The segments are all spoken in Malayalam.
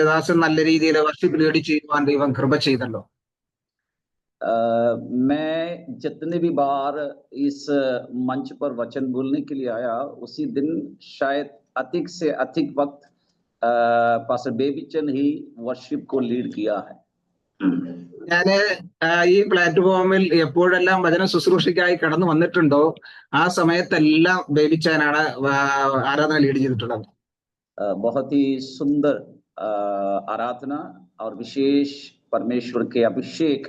ദാസൻ നല്ല രീതിയിൽ വർഷിപ്പ് ലീഡ് ചെയ്യുവാൻ ദൈവം കൃപ ചെയ്തല്ലോ. मैं जितने भी बार इस मंच पर वचन बोलने के लिए आया उसी दिन शायद अधिक से अधिक वक्त पास्टर बेबीचंद ही वर्शिप को लीड किया है. ഞാന് ഈ പ്ലാറ്റ്ഫോമിൽ എപ്പോഴെല്ലാം വചന ശുശ്രൂഷയ്ക്കായി കടന്നു വന്നിട്ടുണ്ടോ ആ സമയത്തെല്ലാം ബേബിച്ചാനാണ് ആരാധന ലീഡ് ചെയ്തിട്ടുള്ളത്. बहुत ही सुंदर आराधना और विशेष परमेश्वर के अभिषेक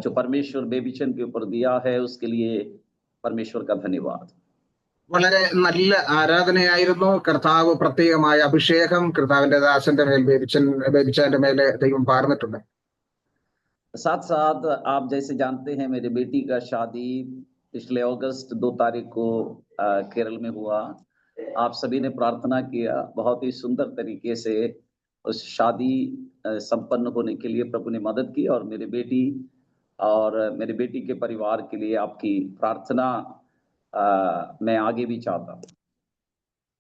जो परमेश्वर बेबीचंद के ऊपर दिया है उसके लिए परमेश्वर का धन्यवाद. വളരെ നല്ല ആരാധനയായിരുന്നു. കർത്താവ് പ്രത്യേകമായ അഭിഷേകം കർത്താവിന്റെ ദാസന്റെ മേൽ ബേബിച്ചാന്റെ മേലെ ദൈവം പാർന്നിട്ടുണ്ട്. साथ साथ आप जैसे जानते हैं मेरे बेटी का शादी पिछले अगस्त 2 तारीख को केरल में हुआ. आप सभी ने प्रार्थना किया. बहुत ही सुंदर तरीके से उस शादी संपन्न होने के लिए प्रभु ने मदद की और मेरे बेटी और मेरे बेटी के परिवार के लिए आपकी प्रार्थना मैं आगे भी चाहता हूँ.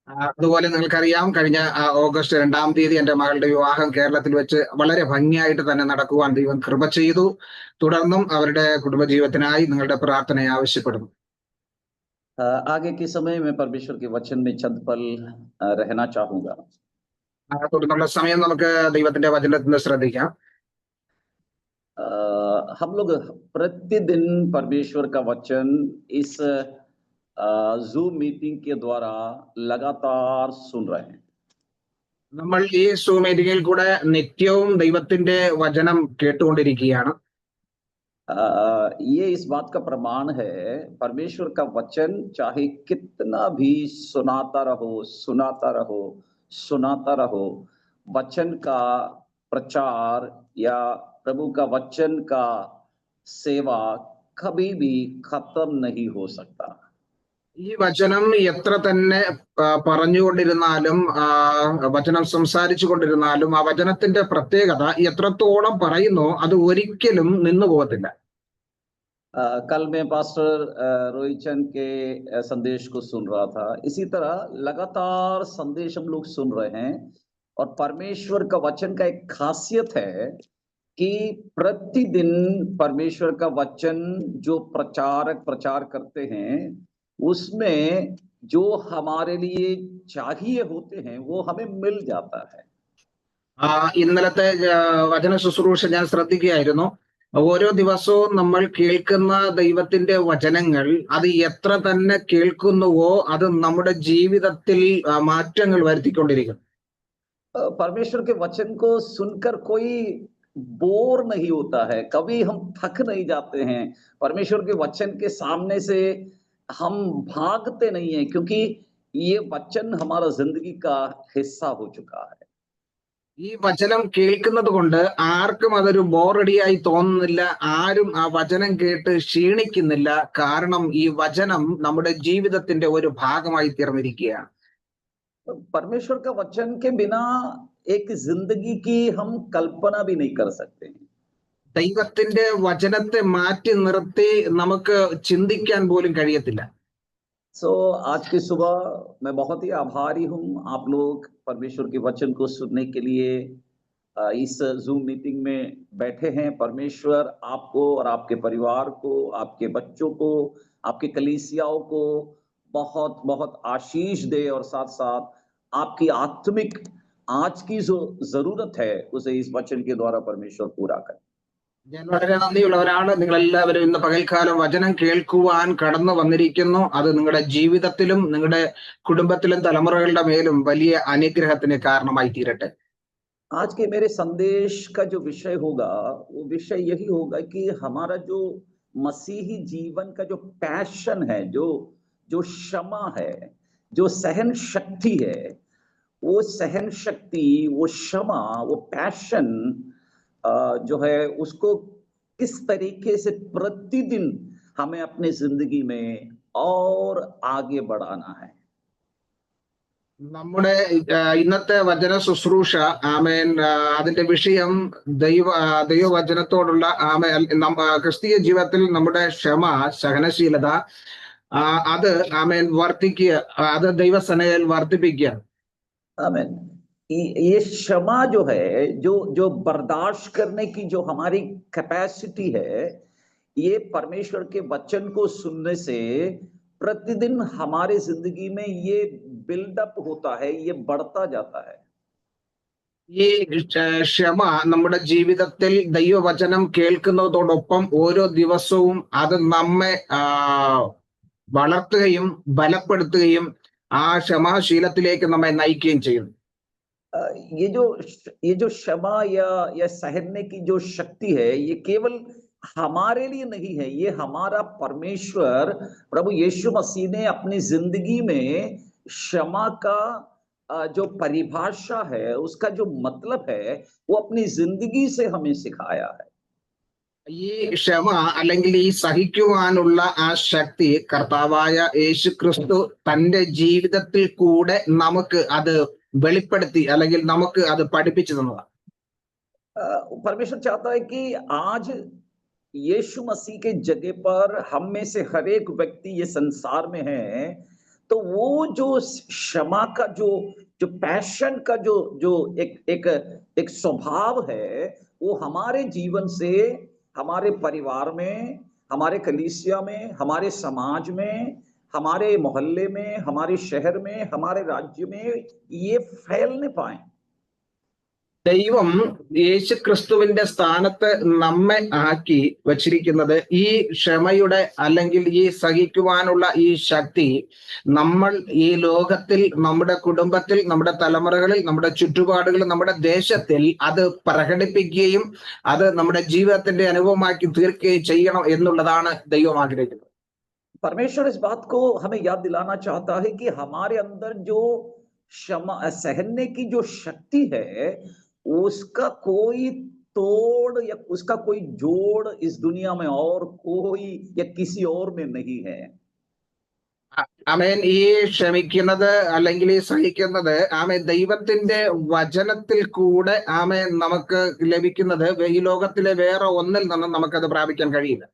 അതുപോലെ നിങ്ങൾക്കറിയാം, കഴിഞ്ഞ ഓഗസ്റ്റ് 2-ാം തീയതി എന്റെ മകളുടെ വിവാഹം കേരളത്തിൽ വെച്ച് വളരെ ഭംഗിയായിട്ട് തന്നെ നടക്കുവാൻ ദൈവം കൃപ ചെയ്തു. തുടർന്നും അവരുടെ കുടുംബജീവിതത്തിനായി നിങ്ങളുടെ പ്രാർത്ഥനയെ ആവശ്യപ്പെടുന്നു. आगे के समय में परमेश्वर के वचन में चंद पल रहना चाहूंगा. തുടർന്നുള്ള സമയം നമുക്ക് ദൈവത്തിന്റെ വചനത്തിന് ശ്രദ്ധിക്കാം. हम लोग प्रतिदिन परमेश्वर का वचन इस जूम मीटिंग के द्वारा लगातार सुन रहे हैं. നമ്മൾ ഈ സൂം മീറ്റിംഗിൽ കൂടെ നിത്യവും ദൈവത്തിന്റെ വചനം കേട്ടുകൊണ്ടിരിക്കുകയാണ്. ये इस बात का प्रमाण है परमेश्वर का वचन चाहे कितना भी सुनाता रहो, वचन का प्रचार या प्रभु का वचन का सेवा कभी भी खत्म नहीं हो सकता. ഈ വചനം എത്ര തന്നെ പറഞ്ഞുകൊണ്ടിരുന്നാലും വചനം സംസാരിച്ചു കൊണ്ടിരുന്നാലും ആ വചനത്തിന്റെ പ്രത്യേകത എത്രത്തോളം പറയുന്നോ അത് ഒരിക്കലും നിന്നു പോകത്തില്ല. कल मैं पास्टर रोहित चंद के संदेश को सुन रहा था. इसी तरह लगातार संदेश हम लोग सुन रहे हैं और परमेश्वर का वचन का एक खासियत है कि प्रतिदिन परमेश्वर का वचन जो प्रचारक प्रचार करते हैं उसमें जो हमारे लिए चाहिए होते हैं वो हमें मिल जाता है. ഇന്നലത്തെ വചന ശുശ്രൂഷ ഞാൻ ശ്രദ്ധിക്കുകയായിരുന്നു. ഓരോ ദിവസവും നമ്മൾ കേൾക്കുന്ന ദൈവത്തിന്റെ വചനങ്ങൾ അത് എത്ര തന്നെ കേൾക്കുന്നുവോ അത് നമ്മുടെ ജീവിതത്തിൽ മാറ്റങ്ങൾ വരുത്തിക്കൊണ്ടിരിക്കും. परमेश्वर के वचन को सुनकर कोई बोर नहीं होता है, कभी हम थक नहीं जाते हैं. परमेश्वर के वचन के सामने से हम भागते नहीं हैं क्योंकि ये वचन हमारा जिंदगी का हिस्सा हो चुका है. ഈ വചനം കേൾക്കുന്നത് കൊണ്ട് ആർക്കും അതൊരു ബോറടിയായി തോന്നുന്നില്ല. ആരും ആ വചനം കേട്ട് ക്ഷീണിക്കുന്നില്ല. കാരണം ഈ വചനം നമ്മുടെ ജീവിതത്തിന്റെ ഒരു ഭാഗമായി തീർന്നിരിക്കുകയാണ്. परमेश्वर का वचन के बिना एक जिंदगी की हम कल्पना भी नहीं कर सकते. ദൈവത്തിന്റെ വചനത്തെ മാറ്റി നിർത്തി നമുക്ക് ചിന്തിക്കാൻ പോലും കഴിയത്തില്ല. सो आज की सुबह मैं बहुत ही आभारी हूँ आप लोग परमेश्वर के वचन को सुनने के लिए इस जूम मीटिंग में बैठे हैं. परमेश्वर आपको और आपके परिवार को, आपके बच्चों को, आपके कलीसियाओं को बहुत बहुत आशीष दे और साथ साथ आपकी आत्मिक आज की जो जरूरत है उसे इस वचन के द्वारा परमेश्वर पूरा करे. ഞാൻ വളരെ നന്ദിയുള്ളവരാണ്. നിങ്ങൾ എല്ലാവരും ഇന്ന് പകൽക്കാലം വചനം കേൾക്കുവാൻ കടന്നു വന്നിരിക്കുന്നു. അത് നിങ്ങളുടെ ജീവിതത്തിലും നിങ്ങളുടെ കുടുംബത്തിലും തലമുറകളുടെ മേലും വലിയ അനുഗ്രഹത്തിന് കാരണമായി തീരട്ടെ. आज के मेरे संदेश का जो विषय होगा वो विषय यही होगा कि हमारा जो मसीही जीवन का जो पैशन है, जो क्षमा है, जो सहन शक्ति है, वो सहन शक्ति, वो क्षमा, वो पैशन जो है उसको किस तरीके से प्रतिदिन हमें अपनी जिंदगी में और आगे बढ़ाना है. നമ്മുടെ ഇന്നത്തെ വചന ശുശ്രൂഷ ആമേൻ അതിന്റെ വിഷയം ദൈവവചനത്തോടുള്ള ക്രിസ്തീയ ജീവിതത്തിൽ നമ്മുടെ ക്ഷമ, സഹനശീലത അത് ആമേൻ വർദ്ധിക്കുക, അത് ദൈവസേനയിൽ വർദ്ധിപ്പിക്കുക. ആമേൻ. ये क्षमा जो है, जो जो बर्दाश्त करने की जो हमारी कैपेसिटी है, ये परमेश्वर के वचन को सुनने से प्रतिदिन हमारे जिंदगी में ये बिल्डअप होता है, ये बढ़ता जाता है। ഈ ക്ഷമ നമ്മുടെ ജീവിതത്തിൽ ദൈവവചനം കേൾക്കുന്നതോടൊപ്പം ഓരോ ദിവസവും അത് നമ്മെ വളർത്തുകയും ബലപ്പെടുത്തുകയും ആ ക്ഷമാശീലത്തിലേക്ക് നമ്മെ നയിക്കുകയും ചെയ്യുന്നു. अ, ये जो क्षमा या सहने की जो शक्ति है, ये केवल हमारे लिए नहीं है, ये हमारा परमेश्वर प्रभु यीशु मसीह ने अपनी जिंदगी में क्षमा का जो परिभाषा है, उसका जो मतलब है, वो अपनी जिंदगी से हमें सिखाया है। ഈ ക്ഷമ അല്ലെങ്കിൽ ഈ സഹിക്കുവാനുള്ള ആ ശക്തി കർത്താവായ യേശു ക്രിസ്തു തന്റെ ജീവിതത്തിൽ കൂടെ നമുക്ക് അത് വെളിപ്പെടുത്തി അല്ലെങ്കിൽ നമുക്ക് അത് പഠിപ്പിച്ചു തന്നതാണ്. परमेश्वर चाहता है कि आज यीशु मसीह के जगह पर हम में से हर एक व्यक्ति ये संसार में है, तो वो जो क्षमा का जो जो पैशन का जो जो एक एक एक स्वभाव है, वो हमारे जीवन से, हमारे परिवार में, हमारे कलीसिया में, हमारे समाज में, हमारे मोहल्ले में, हमारे शहर में, हमारे राज्य में ये फैलने पाए। ദൈവം യേശു ക്രിസ്തുവിന്റെ സ്ഥാനത്ത് നമ്മെ ആക്കി വച്ചിരിക്കുന്നത് ഈ ക്ഷമയുടെ അല്ലെങ്കിൽ ഈ സഹിക്കുവാനുള്ള ഈ ശക്തി നമ്മൾ ഈ ലോകത്തിൽ, നമ്മുടെ കുടുംബത്തിൽ, നമ്മുടെ തലമുറകളിൽ, നമ്മുടെ ചുറ്റുപാടുകളിൽ, നമ്മുടെ ദേശത്തിൽ അത് പ്രകടിപ്പിക്കുകയും അത് നമ്മുടെ ജീവിതത്തിന്റെ അനുഭവമാക്കി തീർക്കുകയും ചെയ്യണം എന്നുള്ളതാണ് ദൈവം ആഗ്രഹിക്കുന്നത്. परमेश्वर इस बात को हमें याद दिलाना चाहता है कि हमारे अंदर जो क्षमा सहने की जो शक्ति है, उसका कोई तोड़ या उसका कोई जोड़ इस दुनिया में और कोई या किसी और में नहीं है। ആമേൻ. ഈ ക്ഷമിക്കുന്നത് അല്ലെങ്കിൽ ഈ സഹിക്കുന്നത് ആമേൻ ദൈവത്തിന്റെ വചനത്തിൽ കൂടെ ആമേൻ നമുക്ക് ലഭിക്കുന്നത് ഈ ലോകത്തിലെ വേറെ ഒന്നിൽ നിന്നും നമുക്കത് പ്രാപിക്കാൻ കഴിയില്ല.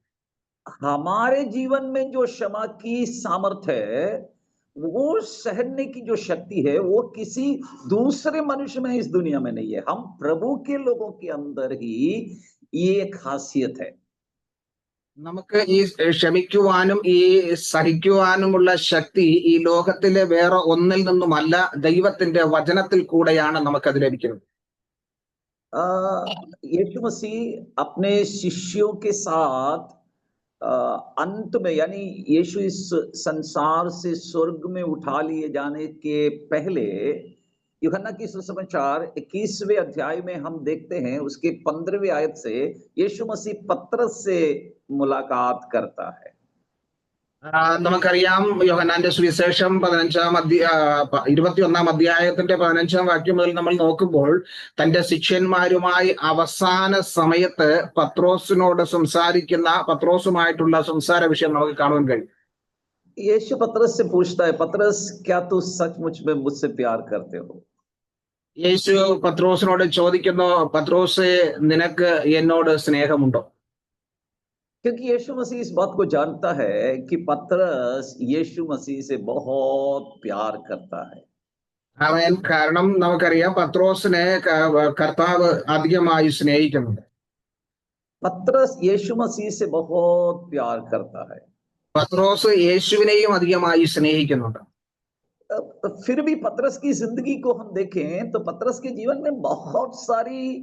हमारे जीवन में जो क्षमा की सामर्थ्य है, वो सहने की जो शक्ति है, वो किसी दूसरे मनुष्य में इस दुनिया में नहीं है। हम प्रभु के लोगों के अंदर ही ये खासियत है। നമുക്ക് ഈ ക്ഷമിക്കുവാനും ഈ സഹിക്കുവാനുമുള്ള ശക്തി ഈ ലോകത്തിലെ വേറെ ഒന്നിൽ നിന്നുമല്ല, ദൈവത്തിന്റെ വചനത്തിൽ കൂടെയാണ് നമുക്കത് ലഭിക്കുന്നത്. यीशु मसीह अपने शिष्यों के साथ अंत में, यानी यीशु इस संसार से स्वर्ग में उठा लिए जाने के पहले, यूहन्ना की सुसमाचार 21वें अध्याय में हम देखते हैं, उसके 15वें आयत से यीशु मसीह पतरस से मुलाकात करता है। നമുക്കറിയാം, യോഹന്നാന്റെ സുവിശേഷം 21 അധ്യായത്തിന്റെ 15 വാക്യം മുതൽ നമ്മൾ നോക്കുമ്പോൾ തന്റെ ശിഷ്യന്മാരുമായി അവസാന സമയത്ത് പത്രോസിനോട് സംസാരിക്കുന്ന പത്രോസുമായിട്ടുള്ള സംസാര വിഷയം നമുക്ക് കാണുവാൻ കഴിയും. यीशु पतरस से पूछता है, पतरस क्या तू सचमुच में मुझसे प्यार करते हो? യേശു പത്രോസിനോട് ചോദിക്കുന്നു, പത്രോസേ, നിനക്ക് എന്നോട് സ്നേഹമുണ്ടോ? क्योंकि यीशु मसीह इस बात को जानता है कि पतरस यीशु मसीह से बहुत प्यार करता है। അവൻ കാരണം നമുക്കറിയാം, പത്രോസിനെ കർത്താവ് അധികമായി സ്നേഹിക്കുന്നുണ്ട്. पतरस यीशु मसीह से बहुत प्यार करता है। പത്രോസ് യേശുവിനെയും അധികമായി സ്നേഹിക്കുന്നുണ്ട്. फिर भी पतरस की जिंदगी को हम देखें तो पतरस के जीवन में बहुत सारी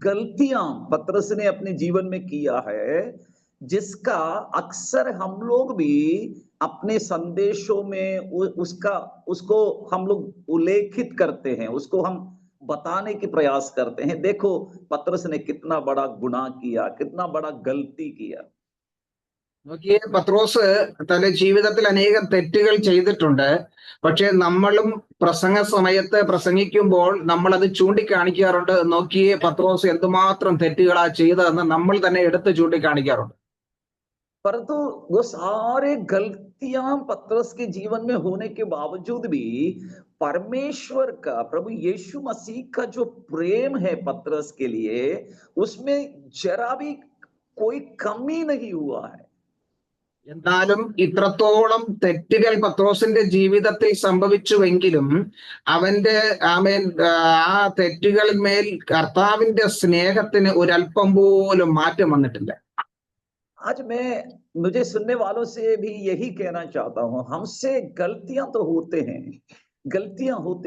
गलतियां पतरस ने अपने जीवन में किया है, जिसका अक्सर हम लोग भी अपने संदेशों में उसको हम लोग उल्लेखित करते हैं, उसको हम बताने की प्रयास करते हैं। देखो पतरस ने कितना बड़ा गुनाह किया, कितना बड़ा गलती किया। നോക്കിയേ, പത്രോസ് തന്റെ ജീവിതത്തിൽ അനേകം തെറ്റുകൾ ചെയ്തിട്ടുണ്ട്. പക്ഷെ നമ്മളും പ്രസംഗ സമയത്ത് പ്രസംഗിക്കുമ്പോൾ നമ്മൾ അത് ചൂണ്ടിക്കാണിക്കാറുണ്ട്. നോക്കിയേ, പത്രോസ് എന്തുമാത്രം തെറ്റുകളാ ചെയ്തതെന്ന് നമ്മൾ തന്നെ എടുത്ത് ചൂണ്ടിക്കാണിക്കാറുണ്ട്. परंतु वो सारे गलतियां पतरस के जीवन में होने के बावजूद भी परमेश्वर का, प्रभु यीशु मसीह का जो प्रेम है पतरस के लिए, उसमें जरा भी कोई कमी नहीं हुआ है। എന്നാലും ഇത്രത്തോളം തെറ്റുകൾ പത്രോസിന്റെ ജീവിതത്തിൽ സംഭവിച്ചുവെങ്കിലും അവന്റെ ആമേൻ ആ തെറ്റുകളിന്മേൽ കർത്താവിന്റെ സ്നേഹത്തിന് ഒരല്പം പോലും മാറ്റം വന്നിട്ടില്ല. आज मुझे सुनने वालों से भी यही कहना चाहता हूं, हमसे गलतियां तो होते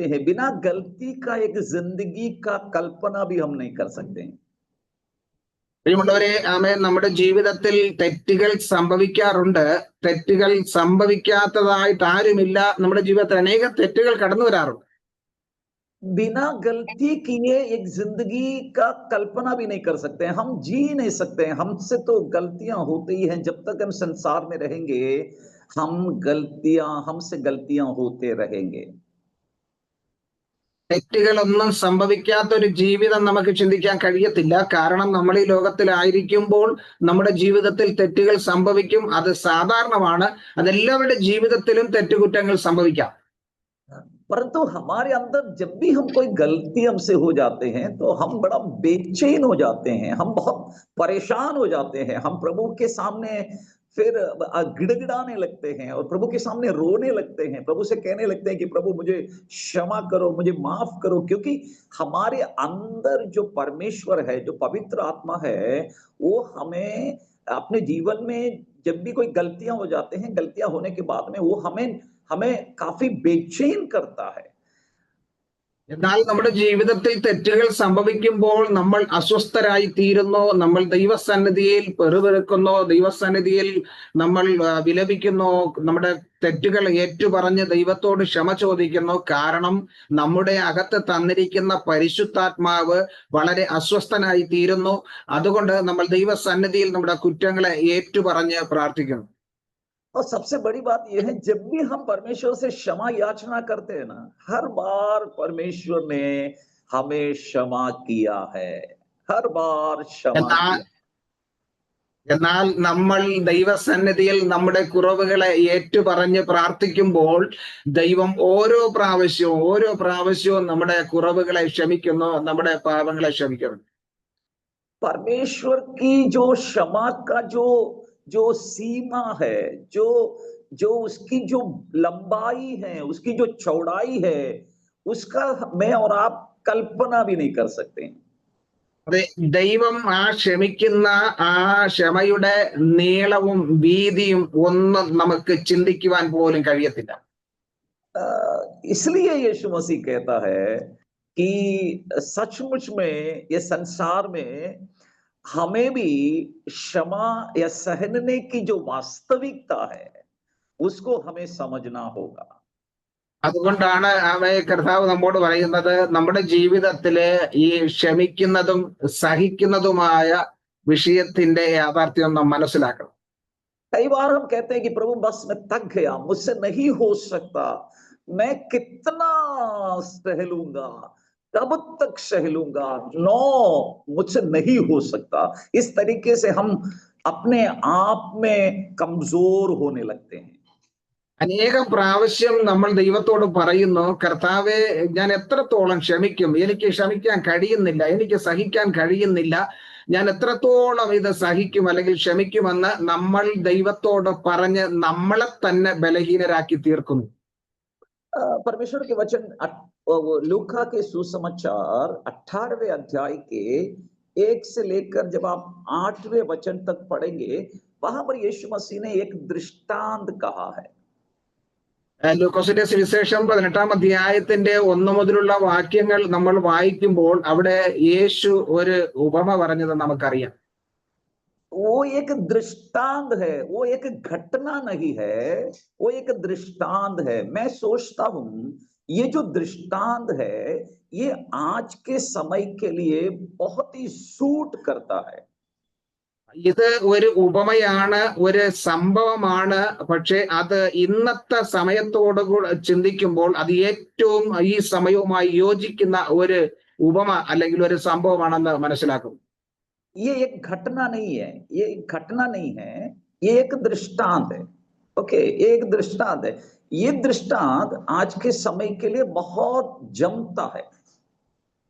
हैं, बिना गलती का एक जिंदगी का कल्पना भी हम नहीं कर सकते हैं। പ്രിയമുള്ളവരെ, ആമേൻ, നമ്മുടെ ജീവിതത്തിൽ തെറ്റുകൾ സംഭവിക്കാറുണ്ട്. തെറ്റുകൾ സംഭവിക്കാത്തതായിട്ട് ആരുമില്ല. നമ്മുടെ ജീവിതത്തിൽ അനേകം തെറ്റുകൾ കടന്നു വരാറുണ്ട്. बिना गलती किए एक जिंदगी का कल्पना भी नहीं कर सकते हैं, हम जी नहीं सकते हैं। हमसे तो गलतियां होती ही हैं, जब तक हम संसार में रहेंगे हमसे गलतियां होते रहेंगे। തെറ്റുകളൊന്നും സംഭവിക്കാത്ത ഒരു ജീവിതം നമുക്ക് ചിന്തിക്കാൻ കഴിയത്തില്ല. കാരണം നമ്മൾ ഈ ലോകത്തിലായിരിക്കുമ്പോൾ നമ്മുടെ ജീവിതത്തിൽ തെറ്റുകൾ സംഭവിക്കും. അത് സാധാരണമാണ്. അതെല്ലാവരുടെ ജീവിതത്തിലും തെറ്റുകുറ്റങ്ങൾ സംഭവിക്കാം. परंतु हमारे अंदर जब भी हम कोई गलती हमसे हो जाते हैं तो हम बड़ा बेचैन हो जाते हैं, हम बहुत परेशान हो जाते हैं, हम प्रभु के सामने फिर गिड़गिड़ाने लगते हैं और प्रभु के सामने रोने लगते हैं, प्रभु से कहने लगते हैं कि प्रभु मुझे क्षमा करो, मुझे माफ करो। क्योंकि हमारे अंदर जो परमेश्वर है, जो पवित्र आत्मा है, वो हमें अपने जीवन में जब भी कोई गलतियां हो जाते हैं, गलतियां होने के बाद में वो हमें काफी बेचैन करता है। എന്നാൽ നമ്മുടെ ജീവിതത്തിൽ തെറ്റുകൾ സംഭവിക്കുമ്പോൾ നമ്മൾ അസ്വസ്ഥരായി തീരുന്നു. നമ്മൾ ദൈവസന്നിധിയിൽ പെറുപെറുക്കുന്നു, ദൈവസന്നിധിയിൽ നമ്മൾ വിലപിക്കുന്നു, നമ്മുടെ തെറ്റുകൾ ഏറ്റുപറഞ്ഞ് ദൈവത്തോട് ക്ഷമ ചോദിക്കുന്നു. കാരണം നമ്മുടെ അകത്ത് തന്നിരിക്കുന്ന പരിശുദ്ധാത്മാവ് വളരെ അസ്വസ്ഥനായി തീരുന്നു. അതുകൊണ്ട് നമ്മൾ ദൈവസന്നിധിയിൽ നമ്മുടെ കുറ്റങ്ങളെ ഏറ്റുപറഞ്ഞ് പ്രാർത്ഥിക്കുന്നു. और सबसे बड़ी बात यह है, जब भी हम परमेश्वर से क्षमा याचना करते हैं ना, हर बार परमेश्वर ने हमें क्षमा किया है, हर बार क्षमा किया। എന്നാൽ നമ്മൾ ദൈവസന്നിധിയിൽ നമ്മുടെ കുറവുകളെ ഏറ്റുപറഞ്ഞ് പ്രാർത്ഥിക്കുമ്പോൾ ദൈവം ഓരോ പ്രാവശ്യവും നമ്മുടെ കുറവുകളെ ക്ഷമിക്കുന്നു, നമ്മുടെ പാപങ്ങളെ ക്ഷമിക്കുന്നു. परमेश्वर की जो क्षमा का जो सीमा है, जो उसकी जो लंबाई है, उसकी जो चौड़ाई है, उसका मैं और आप कल्पना भी नहीं कर सकते। അതെ, ദൈവം ക്ഷമിക്കുന്ന ആ ക്ഷമയുടെ നീളവും വീതിയും ഒന്നും നമുക്ക് ചിന്തിക്കുവാൻ പോലും കഴിയത്തില്ല. इसलिए यीशु मसीह कहता है कि सचमुच में ये संसार में हमें भी क्षमा या सहने की जो वास्तविकता है उसको हमें समझना होगा। അതുകൊണ്ടാണ് കർത്താവ് നമ്മോട് പറയുന്നത്, നമ്മുടെ ജീവിതത്തില് ഈ ക്ഷമിക്കുന്നതും സഹിക്കുന്നതുമായ വിഷയത്തിന്റെ യാഥാർത്ഥ്യം നാം മനസ്സിലാക്കണം. कई बार हम कहते हैं कि प्रभु बस मैं थक गया, मुझसे नहीं हो सकता, मैं कितना सह लूंगा, कब तक सह लूंगा, नो मुझसे नहीं हो सकता। इस तरीके से हम अपने आप में कमजोर होने लगते हैं। അനേകം പ്രാവശ്യം നമ്മൾ ദൈവത്തോട് പറയുന്നു, കർത്താവെ, ഞാൻ എത്രത്തോളം ക്ഷമിക്കും, എനിക്ക് ക്ഷമിക്കാൻ കഴിയുന്നില്ല, എനിക്ക് സഹിക്കാൻ കഴിയുന്നില്ല, ഞാൻ എത്രത്തോളം ഇത് സഹിക്കും അല്ലെങ്കിൽ ക്ഷമിക്കുമെന്ന് നമ്മൾ ദൈവത്തോട് പറഞ്ഞ് നമ്മളെ തന്നെ ബലഹീനരാക്കി തീർക്കുന്നു. परमेश्वर के वचन लूका के सुसमाचार 18वें अध्याय के 1 से लेकर जब आप 8वें वचन तक पढ़ेंगे, वहां पर यीशु मसीह ने एक दृष्टांत कहा है। ലൂക്കോസിന്റെ സുവിശേഷം 18-ാം അധ്യായത്തിന്റെ 1 മുതലുള്ള വാക്യങ്ങൾ നമ്മൾ വായിക്കുമ്പോൾ അവിടെ യേശു ഒരു ഉപമ പറഞ്ഞത് നമുക്കറിയാം. वो एक दृष्टांत है, वो एक घटना नहीं है, वो एक दृष्टांत है। मैं सोचता हूं ये जो दृष्टांत है ये आज के समय के लिए बहुत ही सूट करता है। ഇത് ഒരു ഉപമയാണ്, ഒരു സംഭവമാണ്. പക്ഷെ അത് ഇന്നത്തെ സമയത്തോടുകൂടെ ചിന്തിക്കുമ്പോൾ അത് ഏറ്റവും ഈ സമയവുമായി യോജിക്കുന്ന ഒരു ഉപമ അല്ലെങ്കിൽ ഒരു സംഭവമാണെന്ന് മനസ്സിലാക്കും. ये एक घटना नहीं है, ये एक घटना नहीं है, ये एक दृष्टांत है। ओके, एक दृष्टांत है। ये दृष्टांत आज के समय के लिए बहुत जमता है।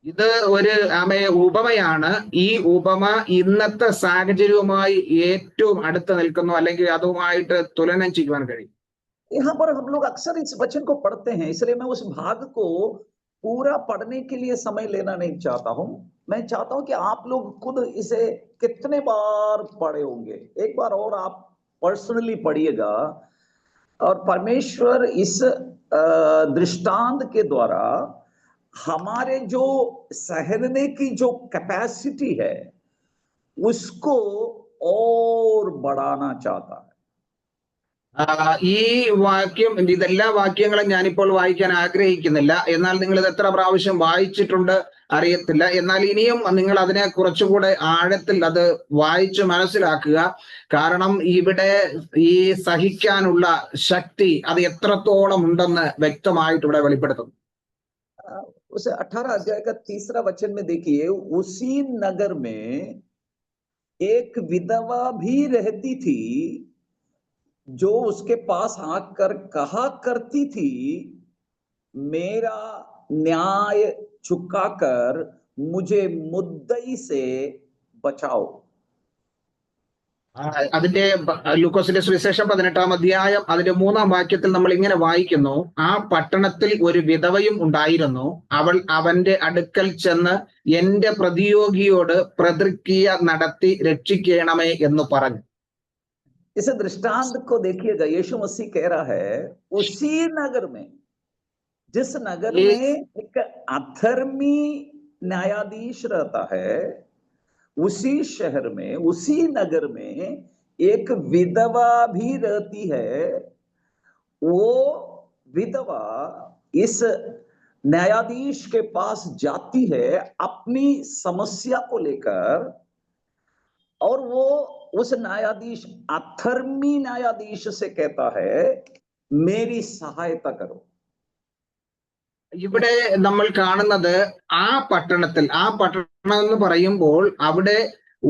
ഇത് ഒരു ഉപമയാണ്. ഈ ഉപമ ഇന്നത്തെ സാഹചര്യവുമായി ഏറ്റവും അടുത്ത് നിൽക്കുന്നു, അല്ലെങ്കിൽ അതുമായിട്ട് തുലനം ചെയ്യുവാൻ കഴിയും. यहाँ पर हम लोग अक्सर इस वचन को पढ़ते हैं, इसलिए मैं उस भाग को पूरा पढ़ने के लिए समय लेना नहीं चाहता हूं। मैं चाहता हूं कि आप लोग खुद इसे कितने बार पढ़े होंगे, एक बार और आप पर्सनली पढ़िएगा और परमेश्वर इस दृष्टांत के द्वारा हमारे जो सहने की जो कैपेसिटी है उसको और बढ़ाना चाहता है। ഈ വാക്യം, ഇതെല്ലാ വാക്യങ്ങളും ഞാനിപ്പോൾ വായിക്കാൻ ആഗ്രഹിക്കുന്നില്ല. എന്നാൽ നിങ്ങൾ ഇത് എത്ര പ്രാവശ്യം വായിച്ചിട്ടുണ്ട് അറിയത്തില്ല. എന്നാൽ ഇനിയും നിങ്ങൾ അതിനെ കുറച്ചുകൂടെ ആഴത്തിൽ അത് വായിച്ച് മനസ്സിലാക്കുക. കാരണം ഇവിടെ ഈ സഹിക്കാനുള്ള ശക്തി അത് എത്രത്തോളം ഉണ്ടെന്ന് വ്യക്തമായിട്ട് ഇവിടെ വെളിപ്പെടുത്തുന്നു. उस 18 अध्याय का 3रा वचन में देखिए, उसी नगर में एक विधवा भी रहती थी जो उसके पास आकर कहा करती थी, मेरा न्याय चुकाकर मुझे मुद्दई से बचाओ। അതിന്റെ ലൂക്കോസിന്റെ സുവിശേഷം 18-ാം അധ്യായം അതിന്റെ 3-ാം വാക്യത്തിൽ നമ്മൾ ഇങ്ങനെ വായിക്കുന്നു, ആ പട്ടണത്തിൽ ഒരു വിധവയും ഉണ്ടായിരുന്നു. അവൾ അവന്റെ അടുക്കൽ ചെന്ന് എന്റെ പ്രതിയോഗിയോട് പ്രതിക്രിയ നടത്തി രക്ഷിക്കണമേ എന്ന് പറഞ്ഞു. इस दृष्टांत को देखिएगा, यीशु मसीह कह रहा है उसी नगर में, जिस नगर में एक अधर्मी न्यायाधीश रहता है, उसी शहर में, उसी नगर में एक विधवा भी रहती है। वो विधवा इस न्यायाधीश के पास जाती है अपनी समस्या को लेकर, और वो उस न्यायाधीश, अधर्मी न्यायाधीश से कहता है मेरी सहायता करो। ഇവിടെ നമ്മൾ കാണുന്നത് ആ പട്ടണം എന്ന് പറയുമ്പോൾ അവിടെ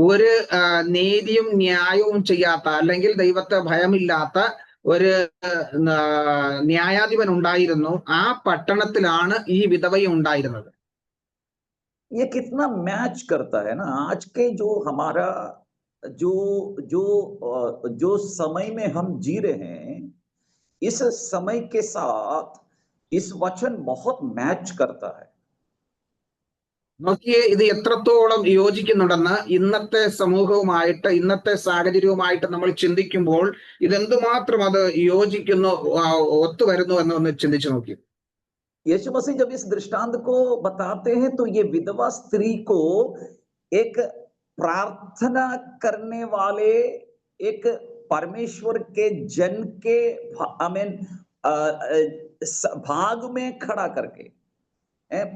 ഒരു നീതിയും ന്യായവും ചെയ്യാത്ത, അല്ലെങ്കിൽ ദൈവത്തെ ഭയമില്ലാത്ത ഒരു ന്യായാധിപൻ ഉണ്ടായിരുന്നു. ആ പട്ടണത്തിലാണ് ഈ വിധവയും ഉണ്ടായിരുന്നത്. ये कितना मैच करता है ना आज के जो हमारा जो जो जो समय में हम जी रहे हैं, इस समय के साथ इस वचन बहुत मैच करता है। നോക്കിയേ, ഇത് എത്രത്തോളം യോജിക്കുന്നുണ്ടെന്ന് ഇന്നത്തെ സമൂഹവുമായിട്ട്, ഇന്നത്തെ സാഹചര്യവുമായിട്ട് നമ്മൾ ചിന്തിക്കുമ്പോൾ ഇതെന്തുമാത്രം അത് യോജിക്കുന്നു, ഒത്തുവരുന്നു എന്നൊന്ന് ചിന്തിച്ചു നോക്കി. यीशु मसीह जब इस दृष्टांत को बताते हैं तो ये विधवा स्त्री को एक प्रार्थना करने वाले, एक परमेश्वर के जन के भाग में खड़ा करके,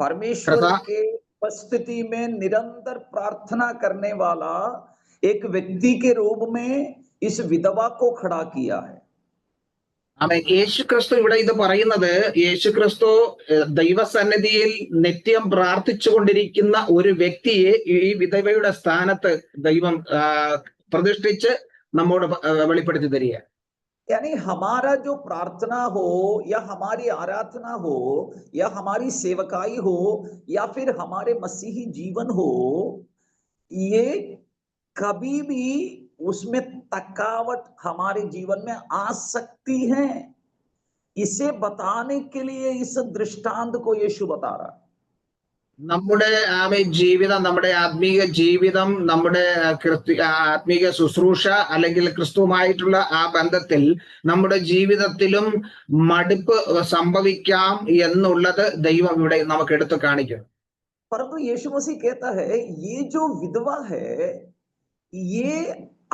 परमेश्वर के उपस्थिति में निरंतर प्रार्थना करने वाला एक व्यक्ति के रूप में इस विधवा को खड़ा किया है। യേശുക്രിസ്തു ഇവിടെ ഇത് പറയുന്നത്, യേശുക്രിസ്തു ദൈവസന്നിധിയിൽ നിത്യം പ്രാർത്ഥിച്ചുകൊണ്ടിരിക്കുന്ന ഒരു വ്യക്തിയെ ഈ വിധവയുടെ സ്ഥാനത്ത് ദൈവം പ്രതിഷ്ഠിച്ച് നമ്മോട് വെളിപ്പെടുത്തി തരിക. यानी हमारा जो प्रार्थना हो या हमारी आराधना हो या हमारी सेवकाई हो या फिर हमारे मसीही जीवन हो, ये कभी भी उसमें थकावट हमारे जीवन में आ सकती है। इसे बताने के लिए इस दृष्टांत को यीशु बता रहा है। നമ്മുടെ ജീവിതം, നമ്മുടെ ആത്മീയ ജീവിതം, നമ്മുടെ ആത്മീയ ശുശ്രൂഷ അല്ലെങ്കിൽ ക്രിസ്തുവുമായിട്ടുള്ള ആ ബന്ധത്തിൽ നമ്മുടെ ജീവിതത്തിലും മടുപ്പ് സംഭവിക്കാം എന്നുള്ളത് ദൈവം ഇവിടെ നമുക്ക് എടുത്തു കാണിക്കും. परंतु यीशु मसीह कहता है ये जो विधवा है ये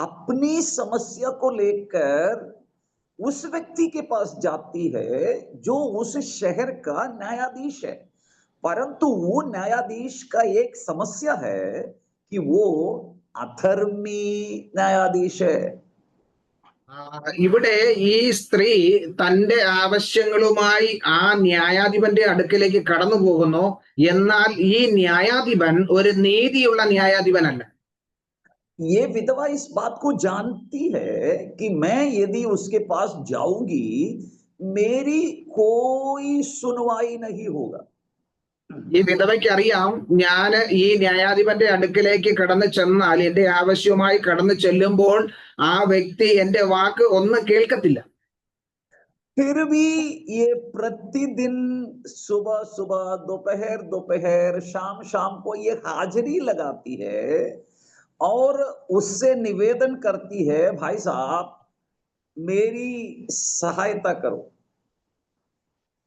अपनी समस्या को लेकर उस व्यक्ति के पास जाती है जो उस शहर का न्यायाधीश है, परंतु वो न्यायाधीश का एक समस्या है कि वो अधर्मी न्यायाधीश है। ഇവിടെ ഈ സ്ത്രീ തന്റെ ആവശ്യങ്ങളുമായി ആ ന്യായാധിപന്റെ അടുക്കലേക്ക് കടന്നു പോകുന്നു. എന്നാൽ ഈ ന്യായാധിപൻ ഒരു നീതിയുള്ള ന്യായാധിപനല്ല. ये विधवा इस बात को जानती है कि मैं यदि उसके पास जाऊंगी मेरी कोई सुनवाई नहीं होगा। ഈ വിധവയ്ക്ക് അറിയാം, ഞാൻ ഈ ന്യായാധിപന്റെ അടുക്കിലേക്ക് കടന്നു ചെന്നാൽ, എന്റെ ആവശ്യവുമായി കടന്നു ചെല്ലുമ്പോൾ ആ വ്യക്തി എന്റെ വാക്ക് ഒന്നും കേൾക്കത്തില്ല. फिर भी ये प्रतिदिन सुबह सुबह, दोपहर दोपहर, शाम शाम को ये हाजिरी लगाती है और उससे निवेदन करती है, भाई साहब मेरी सहायता करो।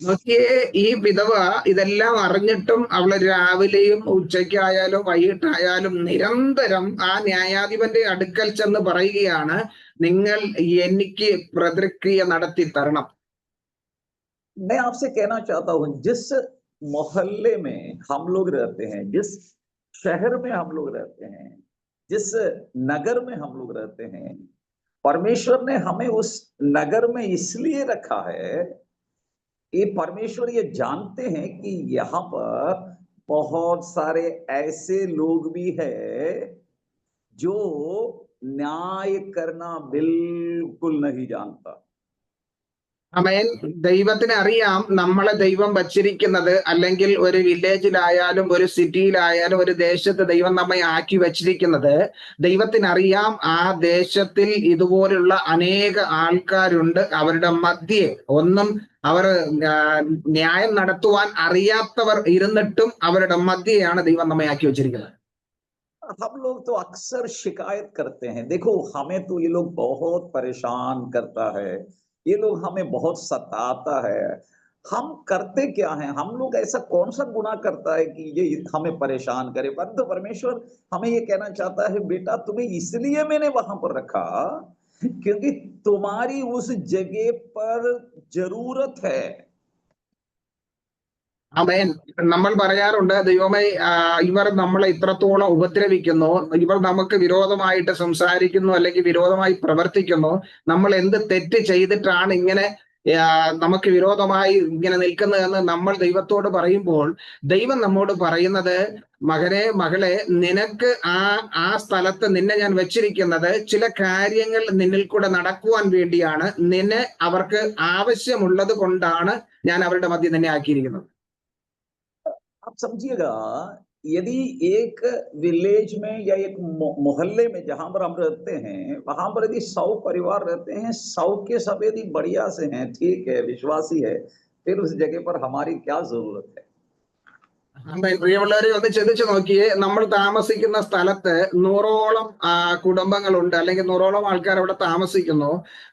നോക്കിയേ, ഈ വിധവ ഇതെല്ലാം അറിഞ്ഞിട്ടും അവള് രാവിലെയും ഉച്ചയ്ക്കായാലും വൈകിട്ടായാലും നിരന്തരം ആ ന്യായാധിപന്റെ അടുക്കൽ ചെന്ന് പറയുകയാണ്, നിങ്ങൾ എനിക്ക് പ്രതിക്രിയ നടത്തി തരണം. मैं आपसे कहना चाहता हूं, जिस मोहल्ले में हम लोग रहते हैं, जिस शहर में हम लोग रहते हैं, जिस नगर में हम लोग रहते हैं, परमेश्वर ने हमें उस नगर में इसलिए रखा है, ये परमेश्वर ये जानते हैं कि यहाँ पर बहुत सारे ऐसे लोग भी हैं जो न्याय करना बिल्कुल नहीं जानता। ആമേൻ. ദൈവത്തിന് അറിയാം നമ്മളെ ദൈവം വച്ചിരിക്കുന്നത്, അല്ലെങ്കിൽ ഒരു വില്ലേജിലായാലും ഒരു സിറ്റിയിലായാലും ഒരു ദേശത്ത് ദൈവം നമ്മെ ആക്കി വച്ചിരിക്കുന്നത്. ദൈവത്തിനറിയാം ആ ദേശത്തിൽ ഇതുപോലുള്ള അനേക ആൾക്കാരുണ്ട്. അവരുടെ മധ്യേ ഒന്നും അവർ ന്യായം നടത്തുവാൻ അറിയാത്തവർ ഇരുന്നിട്ടും അവരുടെ മധ്യയാണ് ദൈവം നമ്മെ ആക്കി വച്ചിരിക്കുന്നത്. हम लोग तो अक्सर शिकायत करते हैं, देखो हमें तो ये लोग बहुत परेशान करता है, ये लोग हमें बहुत सताता है। हम करते क्या हैं? हम लोग ऐसा कौन सा गुनाह करता है कि ये हमें परेशान करे? परंतु परमेश्वर हमें ये कहना चाहता है, बेटा तुम्हें इसलिए मैंने वहां पर रखा क्योंकि तुम्हारी उस जगह पर जरूरत है। ആമേൻ. നമ്മൾ പറയാറുണ്ട്, ദൈവമേ, ഇവർ നമ്മളെ ഇത്രത്തോളം ഉപദ്രവിക്കുന്നു, ഇവർ നമുക്ക് വിരോധമായിട്ട് സംസാരിക്കുന്നു, അല്ലെങ്കിൽ വിരോധമായി പ്രവർത്തിക്കുന്നു, നമ്മൾ എന്ത് തെറ്റ് ചെയ്തിട്ടാണ് ഇങ്ങനെ നമുക്ക് വിരോധമായി ഇങ്ങനെ നിൽക്കുന്നതെന്ന് നമ്മൾ ദൈവത്തോട് പറയുമ്പോൾ, ദൈവം നമ്മോട് പറയുന്നത്, മകനെ മകളെ, നിനക്ക് ആ സ്ഥലത്ത് നിന്നെ ഞാൻ വെച്ചിരിക്കുന്നത് ചില കാര്യങ്ങൾ നിന്നിൽ കൂടെ നടക്കുവാൻ വേണ്ടിയാണ്. നിന്നെ അവർക്ക് ആവശ്യമുള്ളത് കൊണ്ടാണ് ഞാൻ അവരുടെ മധ്യ നിന്നെ ആക്കിയിരിക്കുന്നത്. आप समझिएगा, यदि एक विलेज में या एक मोहल्ले में जहां पर हम रहते हैं, वहां पर यदि 100 परिवार रहते हैं, 100 के सब यदि बढ़िया से हैं, ठीक है, विश्वासी है, फिर उस जगह पर हमारी क्या जरूरत है? പ്രിയമുള്ളവരെ, ഒന്ന് ചിന്തിച്ചു നോക്കിയേ, നമ്മൾ താമസിക്കുന്ന സ്ഥലത്ത് 100ഓളം കുടുംബങ്ങളുണ്ട്, അല്ലെങ്കിൽ 100ഓളം ആൾക്കാർ അവിടെ താമസിക്കുന്നു.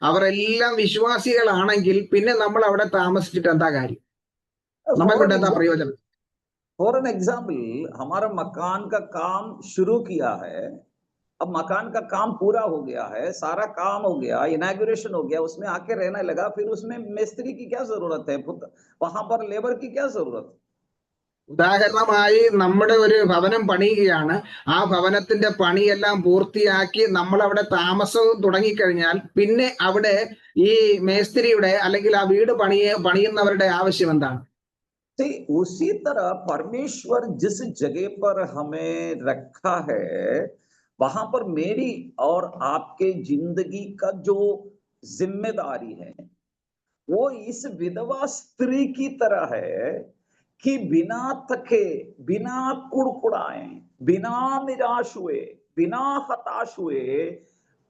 അവരെല്ലാം വിശ്വാസികളാണെങ്കിൽ പിന്നെ നമ്മൾ അവിടെ താമസിച്ചിട്ട് എന്താ കാര്യം? നമ്മളെ കൊണ്ട് എന്താ പ്രയോജനം? फॉर एन एग्जाम्पल, हमारा मकान का काम शुरू किया है, अब मकान का काम पूरा हो गया है, सारा काम हो गया, इनॉग्रेशन हो गया, उसमें आके रहने लगा, फिर उसमें मिस्त्री की क्या जरूरत है? वहां पर लेबर की क्या जरूरत है? ഉദാഹരണമായി, നമ്മുടെ ഒരു ഭവനം പണിയുകയാണ്. ആ ഭവനത്തിന്റെ പണിയെല്ലാം പൂർത്തിയാക്കി നമ്മൾ അവിടെ താമസവും തുടങ്ങിക്കഴിഞ്ഞാൽ പിന്നെ അവിടെ ഈ മേസ്ത്രിയുടെ അല്ലെങ്കിൽ ആ വീട് പണിയുന്നവരുടെ ആവശ്യം എന്താണ്? उसी तरह परमेश्वर जिस जगह पर हमें रखा है, वहां पर मेरी और आपके जिंदगी का जो जिम्मेदारी है वो इस विधवा स्त्री की तरह है कि बिना थके, बिना कुड़कुड़ाए, बिना निराश हुए, बिना हताश हुए,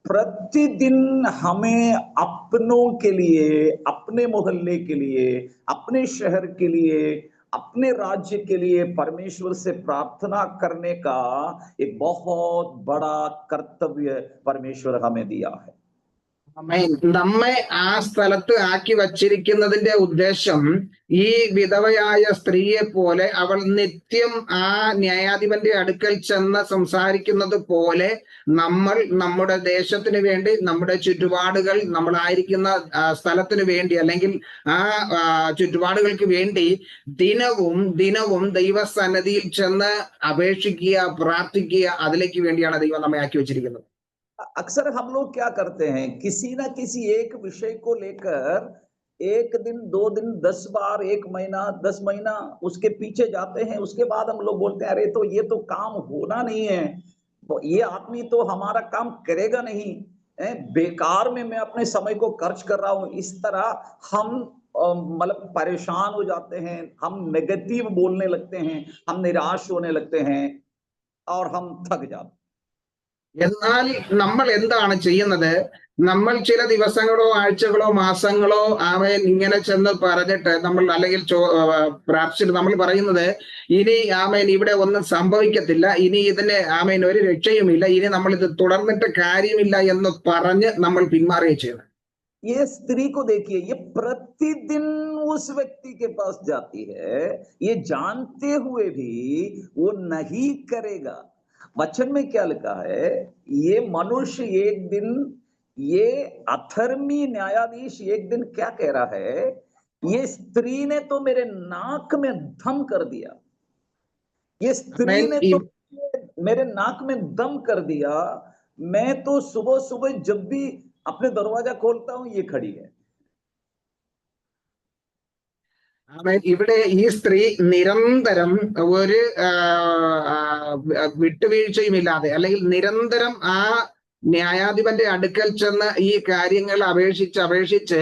प्रतिदिन हमें अपनों के लिए, अपने मोहल्ले के लिए, अपने शहर के लिए, अपने राज्य के लिए परमेश्वर से प्रार्थना करने का एक बहुत बड़ा कर्तव्य परमेश्वर हमें दिया है। നമ്മെ ആ സ്ഥലത്ത് ആക്കി വച്ചിരിക്കുന്നതിന്റെ ഉദ്ദേശം, ഈ വിധവയായ സ്ത്രീയെ പോലെ അവൾ നിത്യം ആ ന്യായാധിപന്റെ അടുക്കൽ ചെന്ന് സംസാരിക്കുന്നത് പോലെ നമ്മൾ നമ്മുടെ ദേശത്തിന് വേണ്ടി, നമ്മുടെ ചുറ്റുപാടുകൾ, നമ്മളായിരിക്കുന്ന സ്ഥലത്തിന് വേണ്ടി, അല്ലെങ്കിൽ ആ ചുറ്റുപാടുകൾക്ക് വേണ്ടി ദിനവും ദൈവസന്നിധിയിൽ ചെന്ന് അപേക്ഷിക്കുക, പ്രാർത്ഥിക്കുക. അതിലേക്ക് വേണ്ടിയാണ് ദൈവം നമ്മെ ആക്കി വച്ചിരിക്കുന്നത്. अक्सर हम लोग क्या करते हैं, किसी ना किसी एक विषय को लेकर 1 दिन 2 दिन 10 बार, 1 महीना 10 महीना उसके पीछे जाते हैं, उसके बाद हम लोग बोलते हैं, अरे तो ये तो काम होना नहीं है, ये आदमी तो हमारा काम करेगा नहीं, बेकार में मैं अपने समय को खर्च कर रहा हूं। इस तरह हम मतलब परेशान हो जाते हैं, हम नेगेटिव बोलने लगते हैं, हम निराश होने लगते हैं और हम थक जाते हैं। എന്നാൽ നമ്മൾ എന്താണ് ചെയ്യുന്നത്? നമ്മൾ ചില ദിവസങ്ങളോ ആഴ്ചകളോ മാസങ്ങളോ ആമേൻ ഇങ്ങനെ ചെന്ന് പറഞ്ഞിട്ട് നമ്മൾ അല്ലെങ്കിൽ പ്രാർത്ഥിച്ചിട്ട് നമ്മൾ പറയുന്നത് ഇനി ആമേൻ ഇവിടെ ഒന്നും സംഭവിക്കത്തില്ല, ഇനി ഇതിന് ആമേൻ ഒരു രക്ഷയുമില്ല, ഇനി നമ്മൾ ഇത് തുടർന്നിട്ട് കാര്യമില്ല എന്ന് പറഞ്ഞ് നമ്മൾ പിന്മാറുകയും ചെയ്യണം. ये स्त्री को देखिए, ये प्रतिदिन उस व्यक्ति के पास जाती है, ये जानते हुए भी वो नहीं करेगा। वचन में क्या लिखा है? ये मनुष्य एक दिन, ये अधर्मी न्यायाधीश एक दिन क्या कह रहा है? ये स्त्री ने तो मेरे नाक में दम कर दिया, ये स्त्री ആമേൻ ने तो मेरे नाक में दम कर दिया, मैं तो सुबह सुबह जब भी अपने दरवाजा खोलता हूं ये खड़ी है। ആമേൻ ഇവിടെ ഈ സ്ത്രീ നിരന്തരം ഒരു വിട്ടുവീഴ്ചയുമില്ലാതെ അല്ലെങ്കിൽ നിരന്തരം ആ ന്യായാധിപന്റെ അടുക്കൽ ചെന്ന് ഈ കാര്യങ്ങൾ അപേക്ഷിച്ച്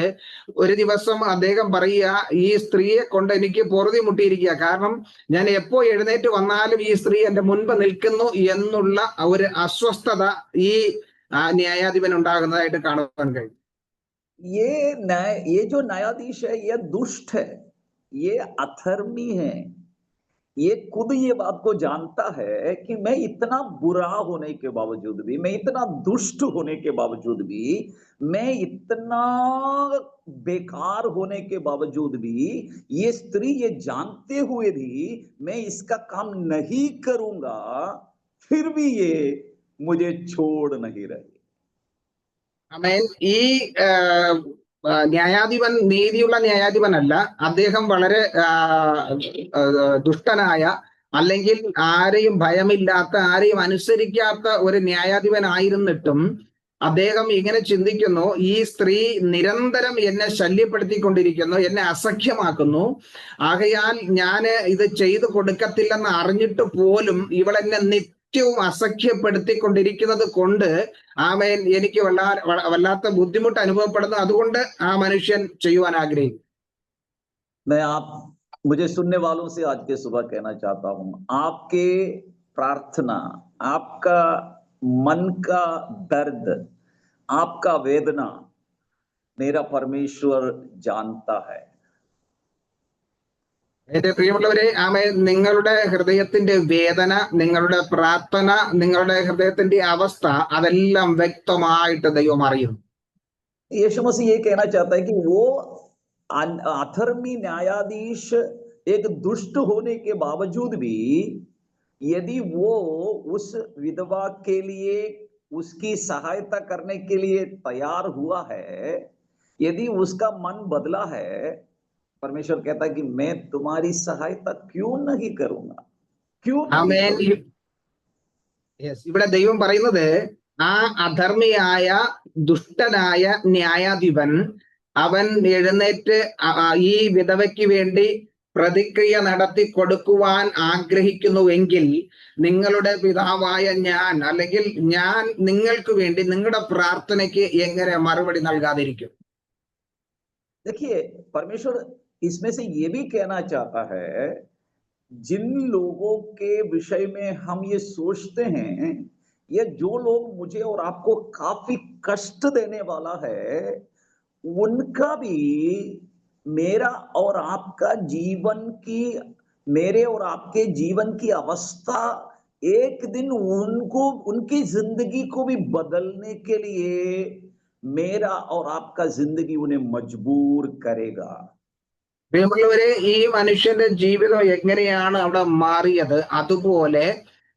ഒരു ദിവസം അദ്ദേഹം പറയുക, ഈ സ്ത്രീയെ കൊണ്ട് എനിക്ക് പൊറുതി മുട്ടിയിരിക്കുക, കാരണം ഞാൻ എപ്പോ എഴുന്നേറ്റ് വന്നാലും ഈ സ്ത്രീ എന്റെ മുൻപ് നിൽക്കുന്നു എന്നുള്ള ഒരു അസ്വസ്ഥത ഈ ന്യായാധിപൻ ഉണ്ടാകുന്നതായിട്ട് കാണുവാൻ കഴിയും. ये जो न्यायाधीश है ये दुष्ट है, ये अधर्मी है, ये खुद ये बात को जानता है कि मैं इतना बुरा होने के बावजूद भी, मैं इतना दुष्ट होने के बावजूद भी, मैं इतना बेकार होने के बावजूद भी, ये स्त्री ये जानते हुए भी मैं इसका काम नहीं करूंगा, फिर भी ये मुझे छोड़ नहीं रही। ആമേൻ ഈ ന്യായാധിപൻ നീതിയുള്ള ന്യായാധിപനല്ല, അദ്ദേഹം വളരെ ദുഷ്ടനായ അല്ലെങ്കിൽ ആരെയും ഭയമില്ലാത്ത ആരെയും അനുസരിക്കാത്ത ഒരു ന്യായാധിപനായിരുന്നിട്ടും അദ്ദേഹം ഇങ്ങനെ ചിന്തിക്കുന്നു, ഈ സ്ത്രീ നിരന്തരം എന്നെ ശല്യപ്പെടുത്തിക്കൊണ്ടിരിക്കുന്നു, എന്നെ അസഖ്യമാക്കുന്നു, ആകയാൽ ഞാൻ ഇത് ചെയ്തു കൊടുക്കത്തില്ലെന്ന് അറിഞ്ഞിട്ട് പോലും ഇവളെന്നെ നിത്യവും അസഖ്യപ്പെടുത്തിക്കൊണ്ടിരിക്കുന്നത് കൊണ്ട് ആമേൻ എനിക്ക് വല്ലാത്ത ബുദ്ധിമുട്ട് അനുഭവപ്പെടുന്നു, അതുകൊണ്ട് ആ മനുഷ്യൻ ചെയ്യുവാൻ ആഗ്രഹിക്കും. मुझे सुनने वालों से आज के सुबह कहना चाहता हूं, आपके प्रार्थना, आपका मन का दर्द, आपका वेदना मेरा परमेश्वर जानता है। എന്റെ പ്രിയമുള്ളവരെ, ആമേൻ നിങ്ങളുടെ ഹൃദയത്തിന്റെ വേദന, നിങ്ങളുടെ പ്രാർത്ഥന, നിങ്ങളുടെ ഹൃദയത്തിന്റെ അവസ്ഥ അതെല്ലാം വ്യക്തമായിട്ട് ദൈവം അറിയുന്നു. यीशु मसीह ये कहना चाहता है कि वो अधर्मी न्यायाधीश एक दुष्ट होने के बावजूद भी यदि वो उस विधवा के लिए उसकी सहायता करने के लिए तैयार हुआ है, यदि उसका मन बदला है, परमेश्वर कहता है कि मैं तुम्हारी सहायता क्यों नहीं करूंगा, क्यों ആമേൻ. ഇവിടെ ദൈവം പറയുന്നത്, ആ അധർമ്മിയായ ദുഷ്ടനായ ന്യായാധിപൻ അവൻ എഴുന്നേറ്റ് ഈ വിധവയ്ക്ക് വേണ്ടി പ്രതിക്രിയ നടത്തി കൊടുക്കുവാൻ ആഗ്രഹിക്കുന്നുവെങ്കിൽ നിങ്ങളുടെ പിതാവായ ഞാൻ അല്ലെങ്കിൽ ഞാൻ നിങ്ങൾക്ക് വേണ്ടി നിങ്ങളുടെ പ്രാർത്ഥനയ്ക്ക് എങ്ങനെ മറുപടി നൽകാതിരിക്കും? देखिए, परमेश्वर इसमें से ये भी कहना चाहता है, जिन लोगों के विषय में हम ये सोचते हैं, या जो लोग मुझे और आपको काफी कष्ट देने वाला है, उनका भी मेरा और आपका जीवन की, मेरे और आपके जीवन की अवस्था एक दिन उनको, उनकी जिंदगी को भी बदलने के लिए मेरा और आपका जिंदगी उन्हें मजबूर करेगा। പ്രിയമുള്ളവരെ, ഈ മനുഷ്യന്റെ ജീവിതം എങ്ങനെയാണ് അവിടെ മാറിയത്, അതുപോലെ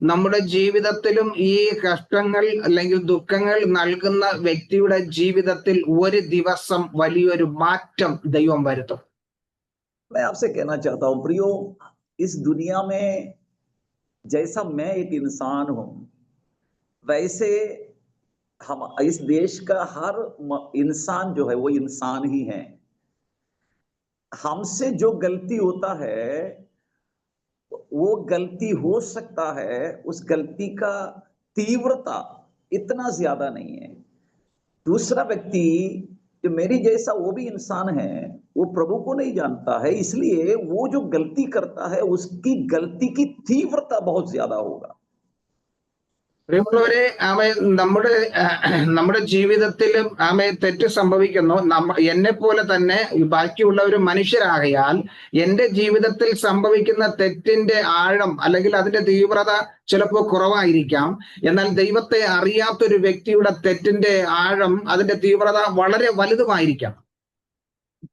നമ്മുടെ ജീവിതത്തിലും ഈ കഷ്ടങ്ങൾ അല്ലെങ്കിൽ ദുഃഖങ്ങൾ നൽകുന്ന വ്യക്തിയുടെ ജീവിതത്തിൽ ഒരു ദിവസം വലിയൊരു മാറ്റം ദൈവം വരുത്തും. मैं आपसे कहना चाहता हूं प्रियो, इस दुनिया में जैसा मैं एक इंसान हूं, वैसे हम इस देश का हर इंसान जो है वो इंसान ही है। हमसे जो गलती होता है वो गलती हो सकता है, उस गलती का तीव्रता इतना ज्यादा नहीं है। दूसरा व्यक्ति जो मेरी जैसा वो भी इंसान है, वो प्रभु को नहीं जानता है, इसलिए वो जो गलती करता है उसकी गलती की तीव्रता बहुत ज्यादा होगा। പ്രിയമുള്ളവരെ, നമ്മുടെ നമ്മുടെ ജീവിതത്തിലും തെറ്റ് സംഭവിക്കുന്നു. എന്നെ പോലെ തന്നെ ബാക്കിയുള്ളവരും മനുഷ്യരാകയാൽ എന്റെ ജീവിതത്തിൽ സംഭവിക്കുന്ന തെറ്റിന്റെ ആഴം അല്ലെങ്കിൽ അതിന്റെ തീവ്രത ചിലപ്പോൾ കുറവായിരിക്കാം. എന്നാൽ ദൈവത്തെ അറിയാത്തൊരു വ്യക്തിയുടെ തെറ്റിന്റെ ആഴം, അതിന്റെ തീവ്രത വളരെ വലുതുമായിരിക്കാം.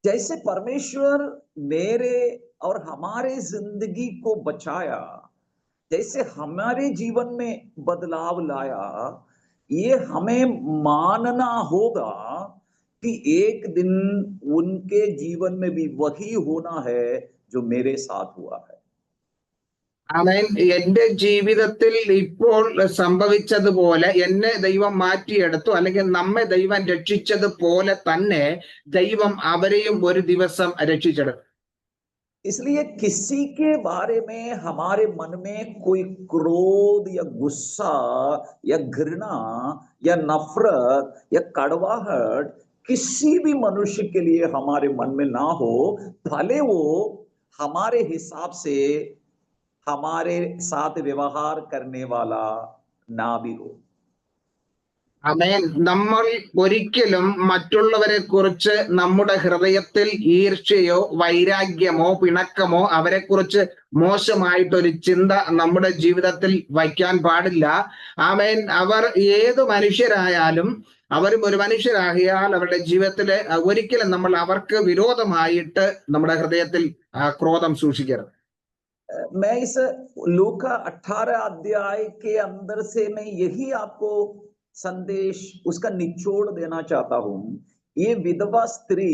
जैसे परमेश्वर मेरे और हमारे जिंदगी को बचाया, जैसे हमारे जीवन में बदलाव लाया, ये हमें मानना होगा कि एक दिन उनके जीवन में भी वही होना है जो मेरे साथ हुआ है। ആമേൻ. എന്റെ ജീവിതത്തിൽ ഇപ്പോൾ സംഭവിച്ചതുപോലെ എന്നെ ദൈവം മാറ്റിയെടുത്തു, അല്ലെങ്കിൽ നമ്മെ ദൈവം രക്ഷിച്ചതുപോലെ തന്നെ ദൈവം അവരെയും ഒരു ദിവസം രക്ഷിച്ചെടുക്കും. इसलिए किसी के बारे में हमारे मन में कोई क्रोध या गुस्सा या घृणा या नफरत या कड़वाहट किसी भी मनुष्य के लिए हमारे मन में ना हो, भले वो हमारे हिसाब से हमारे साथ व्यवहार करने वाला ना भी हो। ആമേൻ. നമ്മൾ ഒരിക്കലും മറ്റുള്ളവരെ കുറിച്ച് നമ്മുടെ ഹൃദയത്തിൽ ഈർഷ്യയോ വൈരാഗ്യമോ പിണക്കമോ അവരെക്കുറിച്ച് മോശമായിട്ടൊരു ചിന്ത നമ്മുടെ ജീവിതത്തിൽ വയ്ക്കാൻ പാടില്ല. ആമേൻ. അവർ ഏത് മനുഷ്യരായാലും, അവരും ഒരു മനുഷ്യരാകിയാൽ അവരുടെ ജീവിതത്തിൽ ഒരിക്കലും നമ്മൾ അവർക്ക് വിരോധമായിട്ട് നമ്മുടെ ഹൃദയത്തിൽ ക്രോധം സൂക്ഷിക്കരുത്. मैं इस लूका 18 अध्याय के अंदर से मैं यही आपको संदेश, उसका निचोड़ देना चाहता हूं। ये विधवा स्त्री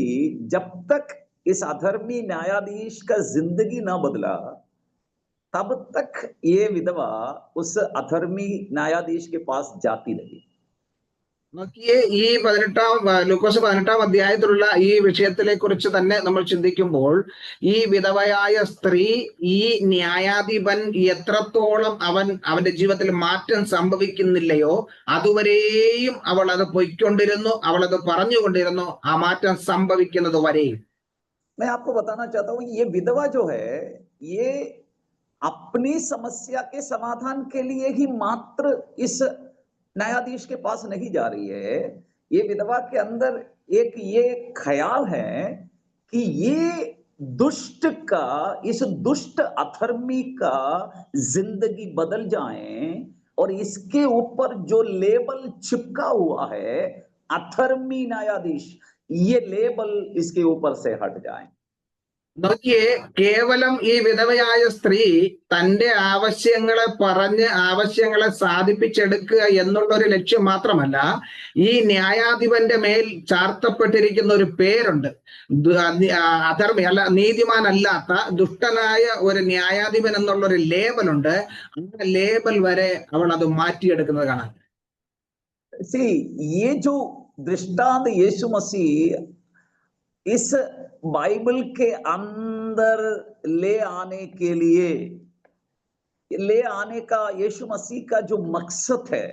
जब तक इस अधर्मी न्यायाधीश का जिंदगी ना बदला, तब तक ये विधवा उस अधर्मी न्यायाधीश के पास जाती रही। നോക്കിയേ, ഈ ലൂക്കോസ് 18 അധ്യായത്തിലുള്ള ഈ വിഷയത്തിലെ കുറിച്ച് തന്നെ നമ്മൾ ചിന്തിക്കുമ്പോൾ, ഈ വിധവയായ സ്ത്രീ, ഈ ന്യായാധിപൻ എത്രത്തോളം അവന്റെ ജീവിതത്തിൽ മാറ്റം സംഭവിക്കുന്നില്ലയോ അതുവരെയും അവൾ അത് പൊയ്ക്കൊണ്ടിരുന്നു, അവൾ അത് പറഞ്ഞുകൊണ്ടിരുന്നു, ആ മാറ്റം സംഭവിക്കുന്നത് വരെയും. मैं आपको बताना चाहता हूं, ये विधवा जो है, ये अपनी समस्या के समाधान के लिए ही मात्र इस न्यायाधीश के पास नहीं जा रही है। ये विधवा के अंदर एक ये ख्याल है कि ये दुष्ट का, इस दुष्ट अधर्मी का जिंदगी बदल जाए और इसके ऊपर जो लेबल चिपका हुआ है अधर्मी न्यायाधीश, ये लेबल इसके ऊपर से हट जाए। നോക്കിയേ, കേവലം ഈ വിധവയായ സ്ത്രീ തന്റെ ആവശ്യങ്ങളെ പറഞ്ഞ് ആവശ്യങ്ങളെ സാധിപ്പിച്ചെടുക്കുക എന്നുള്ള ഒരു ലക്ഷ്യം മാത്രമല്ല, ഈ ന്യായാധിപന്റെ മേൽ ചാർത്തപ്പെട്ടിരിക്കുന്ന ഒരു പേരുണ്ട്. അധർമ്മി അല്ല, നീതിമാനല്ലാത്ത ദുഷ്ടനായ ഒരു ന്യായാധിപൻ എന്നുള്ള ഒരു ലേബലുണ്ട്. ആ ലേബൽ വരെ അവൾ അത് മാറ്റിയെടുക്കുന്നത് കാണാം. ये जो दृष्टांत यीशु मसीह इस बाइबल के अंदर ले आने के लिए, ले आने का यीशु मसीह का जो मकसद है,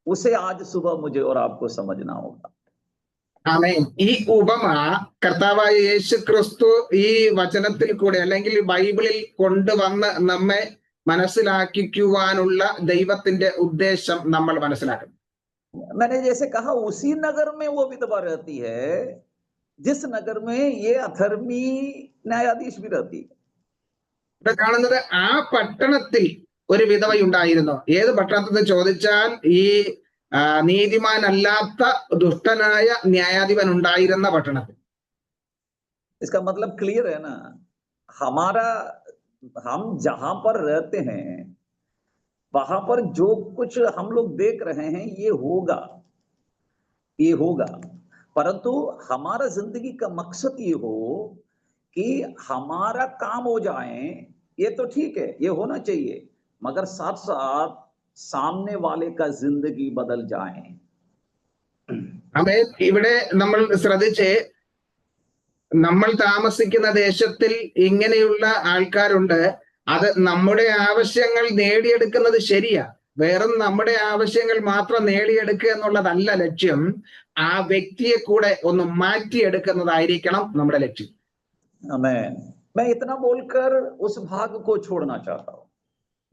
उसे आज सुबह मुझे और आपको समझना होगा। ആമേൻ. ഈ ഉപമ കർത്താവായ യേശു ക്രിസ്തു ഈ വചനത്തിൽ കൂടെ അല്ലെങ്കിൽ ബൈബിളിൽ കൊണ്ടുവന്ന് നമ്മെ മനസ്സിലാക്കിക്കുവാനുള്ള ദൈവത്തിന്റെ ഉദ്ദേശം നമ്മൾ മനസ്സിലാക്കണം. मैंने जैसे कहा, उसी नगर में वो विधवा रहती है जिस नगर में ये अधर्मी न्यायाधीश भी रहती है। ഇവിടെ കാണുന്നത് ആ പട്ടണത്തിൽ ഒരു വിധവയുണ്ടായിരുന്നു. ഏത് പട്ടണത്തിൽ ചോദിച്ചാൽ ഈ നീതിമാനല്ലാത്ത ദുഷ്ടനായ ന്യായാധിപൻ ഉണ്ടായിരുന്ന പട്ടണത്തിൽ. इसका मतलब क्लियर है ना, हमारा, हम जहां पर रहते हैं वहां पर जो कुछ हम लोग देख रहे हैं ये होगा, ये होगा, परंतु हमारा जिंदगी का मकसद ये हो कि हमारा काम हो जाए, ये तो ठीक है, ये होना चाहिए, मगर साथ साथ सामने वाले का जिंदगी बदल जाए। ആമേൻ. ഇവിടെ നമ്മൾ ശ്രദ്ധിച്ചേ, നമ്മൾ താമസിക്കുന്ന ദേശത്തിൽ ഇങ്ങനെയുള്ള ആൾക്കാരുണ്ട്. അത് നമ്മുടെ ആവശ്യങ്ങൾ നേടിയെടുക്കുന്നത് ശരിയാ, വെറും നമ്മുടെ ആവശ്യങ്ങൾ മാത്രം നേടിയെടുക്കുക എന്നുള്ളതല്ല ലക്ഷ്യം. ആ വ്യക്തിയെ കൂടെ ഒന്ന് മാറ്റിയെടുക്കുന്നതായിരിക്കണം നമ്മുടെ ലക്ഷ്യം. आमेन। मैं इतना बोलकर उस भाग को छोड़ना चाहता हूं।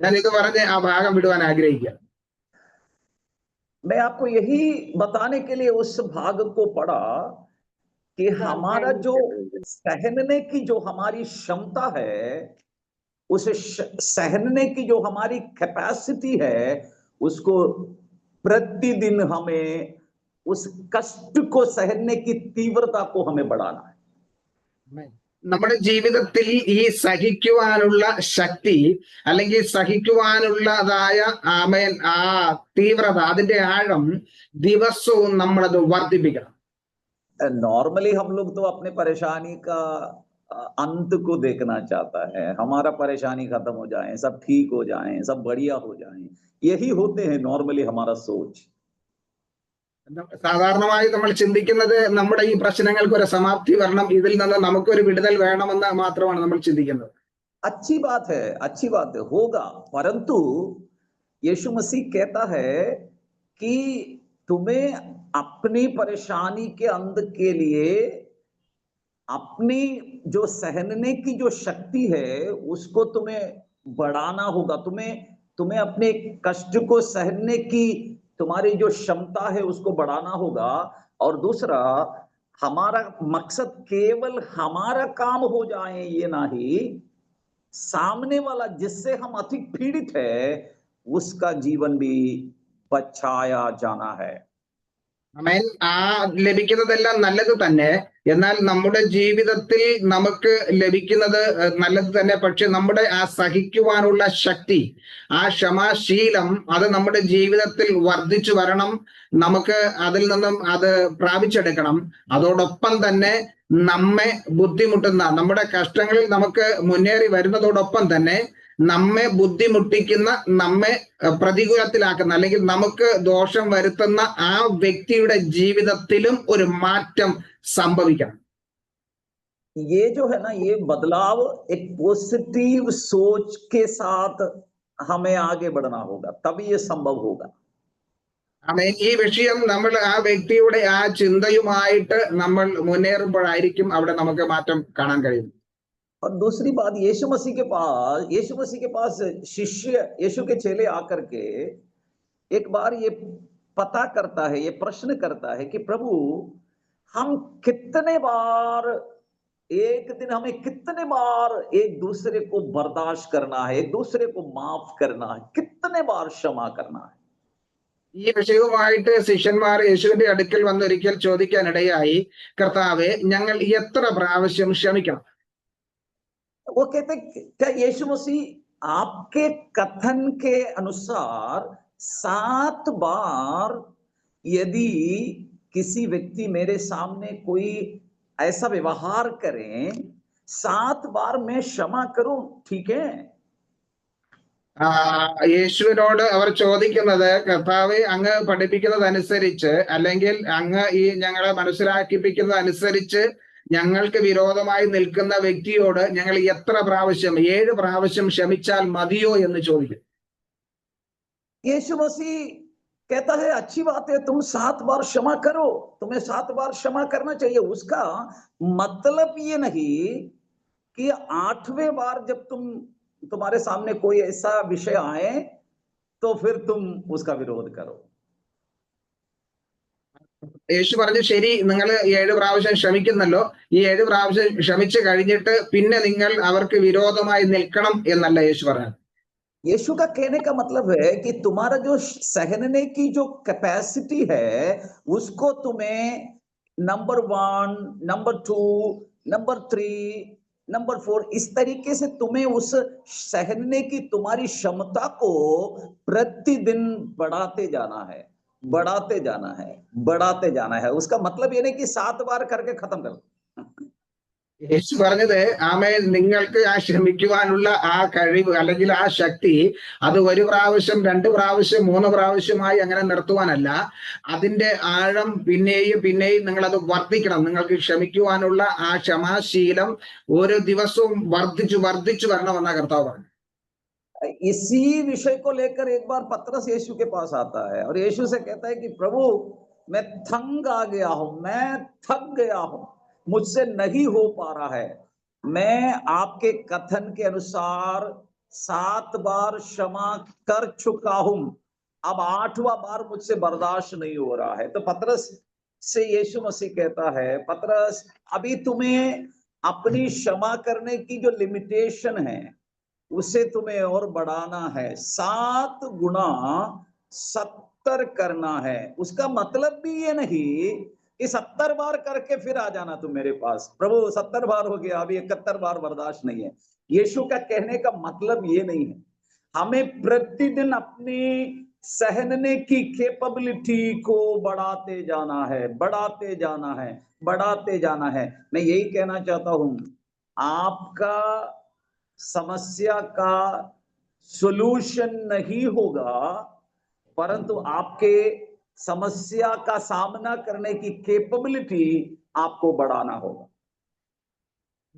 ഞാൻ ഇത് പറഞ്ഞ് ആ ഭാഗം വിടുവാൻ ആഗ്രഹിക്കുക. मैं आपको यही बताने के लिए उस भाग को पढ़ा कि हमारा जो सहने की जो हमारी क्षमता है, उस सहने की जो हमारी कैपेसिटी है, उसको प्रतिदिन हमें उस कष्ट को सहने की तीव्रता को हमें बढ़ाना है। നമ്മുടെ ജീവിതത്തിൽ ഈ സഹിക്കുവാനുള്ള ശക്തി അല്ലെങ്കിൽ സഹിക്കുവാനുള്ളതായ ആമേൻ ആ തീവ്രത, അതിന്റെ ആഴം ദിവസവും നമ്മളത് വർദ്ധിപ്പിക്കണം. नॉर्मली हम लोग तो अपने परेशानी का अंत को देखना चाहता है, हमारा परेशानी खत्म हो जाए, सब ठीक हो जाए, सब बढ़िया हो जाए, यही होते हैं नॉर्मली हमारा सोच। സാധാരണമായി നമ്മൾ ചിന്തിക്കുന്നത് നമ്മുടെ ഈ പ്രശ്നങ്ങൾക്ക് ഒരു സമാപ്തി വരണം, ഇതിൽ നിന്ന് നമുക്കൊരു വിടുതൽ വേണമെന്ന് മാത്രമാണ് നമ്മൾ ചിന്തിക്കുന്നത്. अच्छी बात है, होगा, परंतु यीशु मसीह कहता है कि तुम्हें अपनी परेशानी के अंत के लिए अपनी जो सहने की जो शक्ति है उसको तुम्हें बढ़ाना होगा। तुम्हें अपने कष्ट को सहने की तुम्हारी जो क्षमता है उसको बढ़ाना होगा। और दूसरा, हमारा मकसद केवल हमारा काम हो जाए ये नहीं, सामने वाला जिससे हम अधिक पीड़ित है उसका जीवन भी बचाया जाना है। ആമേൻ. ആ ലഭിക്കുന്നതെല്ലാം നല്ലത് തന്നെ, എന്നാൽ നമ്മുടെ ജീവിതത്തിൽ നമുക്ക് ലഭിക്കുന്നത് നല്ലത് തന്നെ. പക്ഷെ നമ്മുടെ ആ സഹിക്കുവാനുള്ള ശക്തി, ആ ക്ഷമാശീലം, അത് നമ്മുടെ ജീവിതത്തിൽ വർദ്ധിച്ചു വരണം. നമുക്ക് അതിൽ നിന്നും അത് പ്രാപിച്ചെടുക്കണം. അതോടൊപ്പം തന്നെ നമ്മെ ബുദ്ധിമുട്ടുന്ന നമ്മുടെ കഷ്ടങ്ങളിൽ നമുക്ക് മുന്നേറി വരുന്നതോടൊപ്പം തന്നെ നമ്മെ ബുദ്ധിമുട്ടിക്കുന്ന, നമ്മെ പ്രതികൂലത്തിലാക്കുന്ന അല്ലെങ്കിൽ നമുക്ക് ദോഷം വരുത്തുന്ന ആ വ്യക്തിയുടെ ജീവിതത്തിലും ഒരു മാറ്റം സംഭവിക്കണം. ये जो है ना, ये बदलाव एक पॉजिटिव सोच के साथ हमें आगे बढ़ना होगा, तभी ये संभव होगा। ആമേൻ. ഈ വിഷയം നമ്മൾ ആ വ്യക്തിയുടെ ആ ചിന്തയുമായിട്ട് നമ്മൾ മുന്നേറുമ്പോഴായിരിക്കും അവിടെ നമുക്ക് മാറ്റം കാണാൻ കഴിയും. और दूसरी बात, यीशु मसीह के पास शिष्य, यीशु के चेले आकर के एक बार ये पता करता है, ये प्रश्न करता है कि प्रभु, हम कितने बार, एक दिन हमें कितने बार एक दूसरे को बर्दाश्त करना है, एक दूसरे को माफ करना है, कितने बार क्षमा करना है। ഈ വിഷയവുമായിട്ട് ശിഷ്യന്മാർ യേശുവിന്റെ അടുക്കൽ വന്നൊരിക്കൽ ചോദിക്കാനിടയായി, കർത്താവേ, ഞങ്ങൾ എത്ര പ്രാവശ്യം ക്ഷമിക്കണം? वो कहते, क्या यीशु मसीह आपके कथन के अनुसार 7 बार यदि किसी व्यक्ति मेरे सामने कोई ऐसा व्यवहार करें, 7 बार मैं क्षमा करूं, ठीक है? യേശുവിനോട് അവർ ചോദിക്കുന്നത്, കർത്താവെ, അങ്ങ് പഠിപ്പിക്കുന്നതനുസരിച്ച് അല്ലെങ്കിൽ അങ്ങ് ഈ ഞങ്ങളെ മനസ്സിലാക്കിപ്പിക്കുന്നതനുസരിച്ച് ഞങ്ങൾക്ക് വിരോധമായി നിൽക്കുന്ന വ്യക്തിയോട് ഞങ്ങൾ എത്ര പ്രാവശ്യം, 7 പ്രാവശ്യം ക്ഷമിച്ചാൽ മതിയോ എന്ന് ചോദിക്കും. यीशु मसीह कहता है, अच्छी बात है, तुम 7 बार क्षमा करो, तुम्हें 7 बार क्षमा करना चाहिए। उसका मतलब ये नहीं कि 8वें बार जब तुम्हारे सामने कोई ऐसा विषय आए तो फिर तुम उसका विरोध करो। യേശു പറഞ്ഞു, ശരി, നിങ്ങൾ 7 പ്രാവശ്യം ക്ഷമിക്കുന്നല്ലോ, ഈ 7 പ്രാവശ്യം ക്ഷമിച്ചു കഴിഞ്ഞിട്ട് പിന്നെ നിങ്ങൾ അവർക്ക് വിരോധമായി നിൽക്കണം എന്നല്ല യേശു പറഞ്ഞു. यीशु का कहने का मतलब है कि तुम्हारा जो सहने की जो कैपेसिटी है उसको तुम्हें नंबर 1, नंबर 2, नंबर 3, नंबर 4, इस तरीके से तुम्हें उस सहने की तुम्हारी क्षमता को प्रतिदिन बढ़ाते जाना है। उसका मतलब ये नहीं कि 7 बार करके खत्म कर दो। യേശു പറഞ്ഞത്, ആമേൻ, നിങ്ങൾക്ക് ആ ക്ഷമിക്കുവാനുള്ള ആ കഴിവ് അല്ലെങ്കിൽ ആ ശക്തി അത് 1 പ്രാവശ്യം, 2 പ്രാവശ്യം, 3 പ്രാവശ്യമായി അങ്ങനെ നിർത്തുവാനല്ല. അതിന്റെ ആഴം പിന്നെയും നിങ്ങൾ അത് വർദ്ധിക്കണം. നിങ്ങൾക്ക് ക്ഷമിക്കുവാനുള്ള ആ ക്ഷമാശീലം ഓരോ ദിവസവും വർദ്ധിച്ചു വരണമെന്ന കർത്താവ് പറഞ്ഞു. इसी विषय को लेकर एक बार पतरस यीशु के पास आता है और यीशु से कहता है कि प्रभु, मैं तंग आ गया हूं, मैं थक गया हूं, मुझसे नहीं हो पा रहा है, मैं आपके कथन के अनुसार 7 बार क्षमा कर चुका हूं, अब 8वां बार मुझसे बर्दाश्त नहीं हो रहा है। तो पतरस से यीशु मसीह कहता है, पतरस अभी तुम्हें अपनी क्षमा करने की जो लिमिटेशन है उसे तुम्हें और बढ़ाना है, 7 गुना 70 करना है। उसका मतलब भी ये नहीं कि 70 बार करके फिर आ जाना तुम मेरे पास, प्रभु 70 बार हो गया, अभी 71 बार बर्दाश्त नहीं है। यीशु का कहने का मतलब ये नहीं है। हमें प्रतिदिन अपनी सहने की कैपेबिलिटी को बढ़ाते जाना है, बढ़ाते जाना है, बढ़ाते जाना है। मैं यही कहना चाहता हूं, आपका समस्या का सॉल्यूशन नहीं होगा, परंतु आपके समस्या का सामना करने की कैपेबिलिटी आपको बढ़ाना होगा।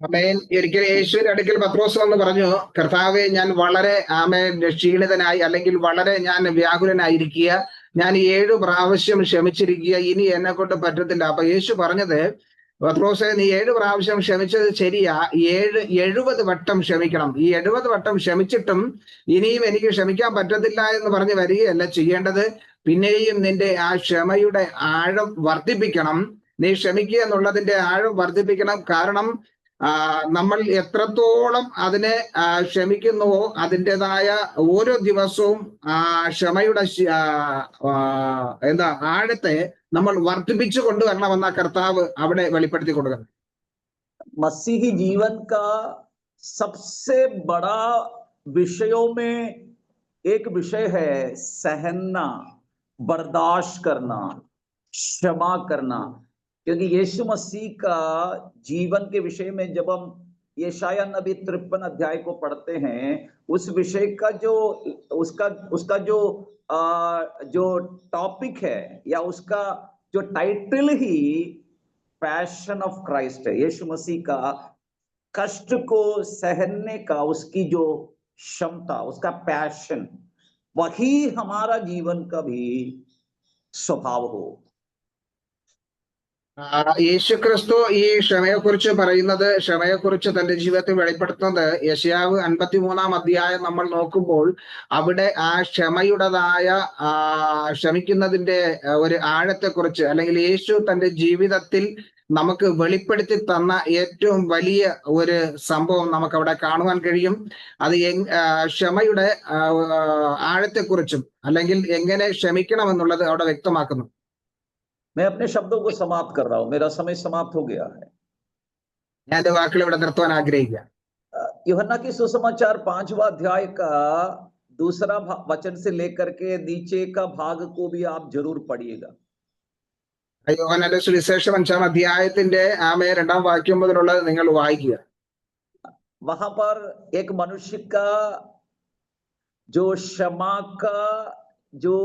ആമേൻ. ഒരിക്കൽ യേശുവിന്റെ അടുക്കൽ പത്രോസ് വന്ന് പറഞ്ഞു, കർത്താവെ, ഞാൻ വളരെ ക്ഷീണിതനായി, അല്ലെങ്കിൽ വളരെ ഞാൻ വ്യാകുലനായിരിക്കുക, ഞാൻ 7 പ്രാവശ്യം ക്ഷമിച്ചിരിക്കുക, ഇനി എന്നെ കൊണ്ട് പറ്റത്തില്ല. അപ്പൊ യേശു പറഞ്ഞത്, പത്രോസെ, നീ 7 പ്രാവശ്യം ക്ഷമിച്ചത് ശരിയാ, 70 വട്ടം ക്ഷമിക്കണം. ഈ 70 വട്ടം ക്ഷമിച്ചിട്ടും ഇനിയും എനിക്ക് ക്ഷമിക്കാൻ പറ്റത്തില്ല എന്ന് പറഞ്ഞ് വരികയല്ല ചെയ്യേണ്ടത്, പിന്നെയും നിന്റെ ആ ക്ഷമയുടെ ആഴം വർദ്ധിപ്പിക്കണം. നീ ക്ഷമിക്കുക എന്നുള്ളതിന്റെ ആഴം വർദ്ധിപ്പിക്കണം. കാരണം നമ്മൾ എത്രത്തോളം അതിനെ ക്ഷമിക്കുന്നുവോ അതിൻ്റെതായ ഓരോ ദിവസവും ക്ഷമയുടെ എന്താ ആഴത്തെ നമ്മൾ വർദ്ധിപ്പിച്ചു കൊണ്ടുവരണമെന്ന കർത്താവ് അവിടെ വെളിപ്പെടുത്തി കൊടുക്കുന്നത്. मसीही जीवन का सबसे बड़ा विषयों में एक विषय है सहना, बर्दाश्त करना, क्षमा करना। क्योंकि यीशु मसीह का जीवन के विषय में जब हम यशाया नबी 53 अध्याय को पढ़ते हैं, उस विषय का जो उसका जो टॉपिक है या उसका जो title he passion of Christ है। यीशु मसीह का कष्ट को सहने का उसकी जो क्षमता, उसका पैशन, वही हमारा जीवन का भी स्वभाव हो। യേശുക്രിസ്തു ഈ ക്ഷമയെക്കുറിച്ച് പറയുന്നത്, ക്ഷമയെക്കുറിച്ച് തന്റെ ജീവിതത്തിൽ വെളിപ്പെടുത്തുന്നത് യെശയ്യാവ് 53 അധ്യായം നമ്മൾ നോക്കുമ്പോൾ അവിടെ ആ ക്ഷമയുടേതായ ക്ഷമിക്കുന്നതിന്റെ ഒരു ആഴത്തെക്കുറിച്ച്, അല്ലെങ്കിൽ യേശു തന്റെ ജീവിതത്തിൽ നമുക്ക് വെളിപ്പെടുത്തി തന്ന ഏറ്റവും വലിയ ഒരു സംഭവം നമുക്ക് അവിടെ കാണുവാൻ കഴിയും. അത് ക്ഷമയുടെ ആഴത്തെക്കുറിച്ചും അല്ലെങ്കിൽ എങ്ങനെ ക്ഷമിക്കണമെന്നുള്ളത് അവിടെ വ്യക്തമാക്കുന്നു. मैं अपने शब्दों को समाप्त कर रहा हूं, मेरा समय समाप्त हो गया है। ഞാൻ എന്റെ വാക്കുകൾ ഇവിടെ നിർത്തുവാൻ ആഗ്രഹിക്കുക. यूहन्ना की सुसमाचार 5वां अध्याय का दूसरा वचन से लेकर के नीचे का भाग को भी आप जरूर पढ़िएगा। യോഹന്നാന്റെ സുവിശേഷം 5-ാം അധ്യായത്തിന്റെ 2-ാം വാക്യം മുതലുള്ളത് നിങ്ങൾ വായിക്കുക. वहां पर एक मनुष्य का जो क्षमा का जो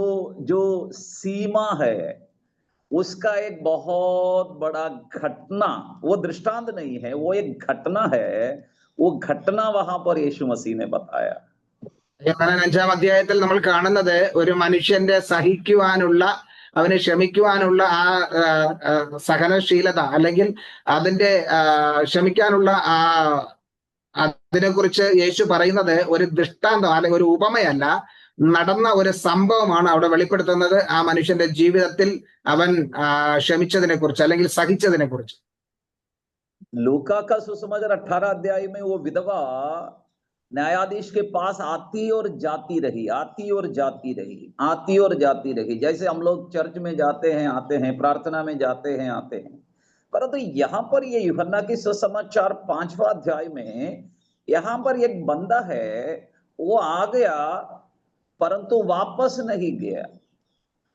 जो सीमा है, उसका एक बहुत बड़ा घटना, वो दृष्टांत नहीं है, वो एक घटना है। वो घटना वहां पर यीशु मसीह ने बताया। യോഹന്നാൻ 5-ാം അധ്യായത്തിൽ നമ്മൾ കാണുന്നത് ഒരു മനുഷ്യന്റെ സഹിക്കുവാനുള്ള, അവനെ ക്ഷമിക്കുവാനുള്ള ആ സഹനശീലത, അല്ലെങ്കിൽ അതിന്റെ ക്ഷമിക്കാനുള്ള അതിനെക്കുറിച്ച് യേശു പറയുന്നത് ഒരു ദൃഷ്ടാന്തം അല്ലെങ്കിൽ ഒരു ഉപമയല്ല, നടന്ന ഒരു സംഭവമാണ് അവിടെ വെളിപ്പെടുത്തുന്നത്. ആ മനുഷ്യന്റെ ജീവിതത്തിൽ അവൻ ക്ഷമിച്ചതിനെ കുറിച്ച് അല്ലെങ്കിൽ സഹിച്ചതിനെ കുറിച്ച്. लूका का सुसमाचार 18 अध्याय में वो विधवा न्यायाधीश के पास आती और जाती रही, आती और जाती रही, आती और जाती रही। जैसे हम लोग चर्च में जाते हैं, आते हैं, प्रार्थना में जाते हैं, आते हैं। परंतु यहाँ पर ये यूहन्ना की सुसमाचार 5वां अध्याय में यहाँ पर एक बंदा है, वो आ गया परंतु वापस नहीं गया।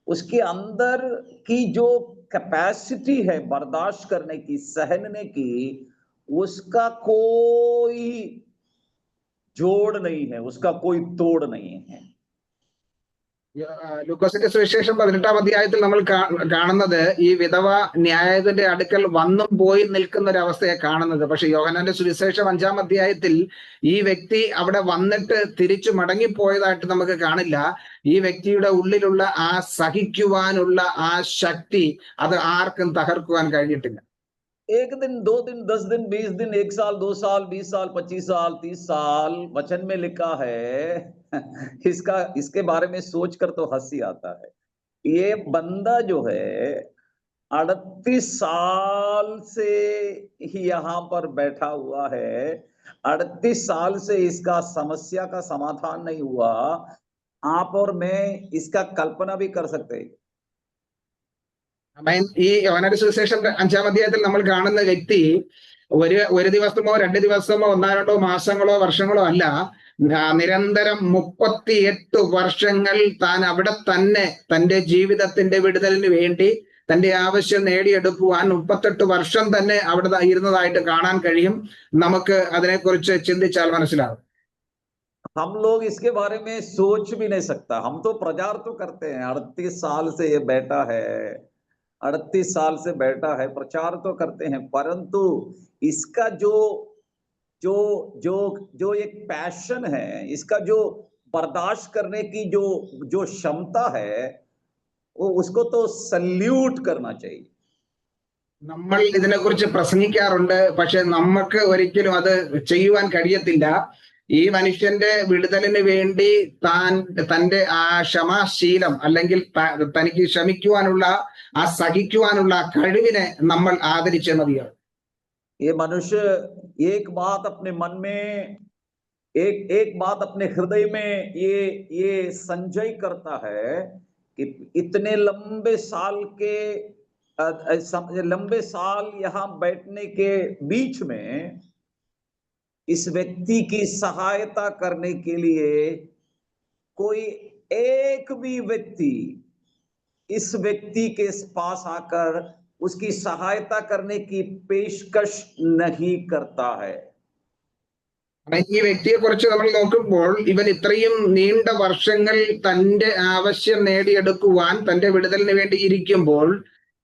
उसके अंदर की जो कैपेसिटी है बर्दाश्त करने की, सहने की, उसका कोई जोड़ नहीं है, उसका कोई तोड़ नहीं है। ലൂക്കോസിന്റെ സുവിശേഷം 18-ാം അധ്യായത്തിൽ നമ്മൾ കാണുന്നത് ഈ വിധവ ന്യായാധിപന്റെ അടുക്കൽ വന്നും പോയി നിൽക്കുന്ന ഒരു അവസ്ഥയെ കാണുന്നത്. പക്ഷെ യോഹന്നാന്റെ സുവിശേഷം 5-ാം അധ്യായത്തിൽ ഈ വ്യക്തി അവിടെ വന്നിട്ട് തിരിച്ചു മടങ്ങിപ്പോയതായിട്ട് നമുക്ക് കാണില്ല. ഈ വ്യക്തിയുടെ ഉള്ളിലുള്ള ആ സഹിക്കുവാനുള്ള ആ ശക്തി അത് ആർക്കും തകർക്കുവാൻ കഴിഞ്ഞിട്ടില്ല. एक दिन, 2 दिन, 10 दिन, 20 दिन, 1 साल, 2 साल, 20 साल, 25 साल, 30 साल वचन में लिखा है। इसके बारे में सोचकर तो हंसी आता है। ये बंदा जो है 38 साल से यहाँ पर बैठा हुआ है। 38 साल से इसका समस्या का समाधान नहीं हुआ। आप और मैं इसका कल्पना भी कर सकते हैं। ഈ യോഹന്നാന്റെ സുവിശേഷം 5-ാം അധ്യായത്തിൽ നമ്മൾ കാണുന്ന വ്യക്തി ഒരു ദിവസമോ 2 ദിവസമോ 1-2 മാസങ്ങളോ വർഷങ്ങളോ അല്ല, നിരന്തരം 38 വർഷങ്ങൾ താൻ അവിടെ തന്നെ തന്റെ ജീവിതത്തിന്റെ വിടുതലിന് വേണ്ടി തന്റെ ആവശ്യം നേടിയെടുക്കുവാൻ 38 വർഷം തന്നെ അവിടെ ഇരുന്നതായിട്ട് കാണാൻ കഴിയും. നമുക്ക് അതിനെക്കുറിച്ച് ചിന്തിച്ചാൽ മനസ്സിലാവും. हम लोग इसके बारे में सोच भी नहीं सकता। हम तो प्रचार तो करते हैं, 38 साल से ये बैठा है, 38 साल से बैठा है, प्रचार तो करते हैं, परंतु इसका जो जो जो जो एक पैशन है, इसका जो बर्दाश्त करने की जो जो क्षमता है, वो उसको तो सल्यूट करना चाहिए। നമ്മൾ ഇതിനെക്കുറിച്ച് പ്രസംഗിക്കാറുണ്ട്, പക്ഷെ നമുക്ക് ഒരിക്കലും അത് ചെയ്യുവാൻ കഴിയത്തില്ല. ഈ മനുഷ്യന്റെ വിടുതലിന് വേണ്ടി തന്റെ ആ ക്ഷമാശീലം അല്ലെങ്കിൽ തനിക്ക് ക്ഷമിക്കുവാനുള്ള ആ സഹിക്കുവാനുള്ള കഴിവിനെ നമ്മൾ ആദരിച്ചേ മതിയാവും. ये मनुष्य एक बात अपने मन में, एक बात अपने हृदय में ये संचय करता है कि इतने लंबे साल यहाँ बैठने के बीच में इस व्यक्ति की सहायता करने के लिए कोई एक भी व्यक्ति इस व्यक्ति के पास आकर उसकी सहायता करने की पेशकश नहीं करता है। ഈ വ്യക്തിയെ കുറിച്ച് നമ്മൾ നോക്കുമ്പോൾ ഇവൻ ഇത്രയും നീണ്ട വർഷങ്ങൾ തന്റെ ആവശ്യം നേടിയെടുക്കുവാൻ തന്റെ വിടുതലിന് വേണ്ടി ഇരിക്കുമ്പോൾ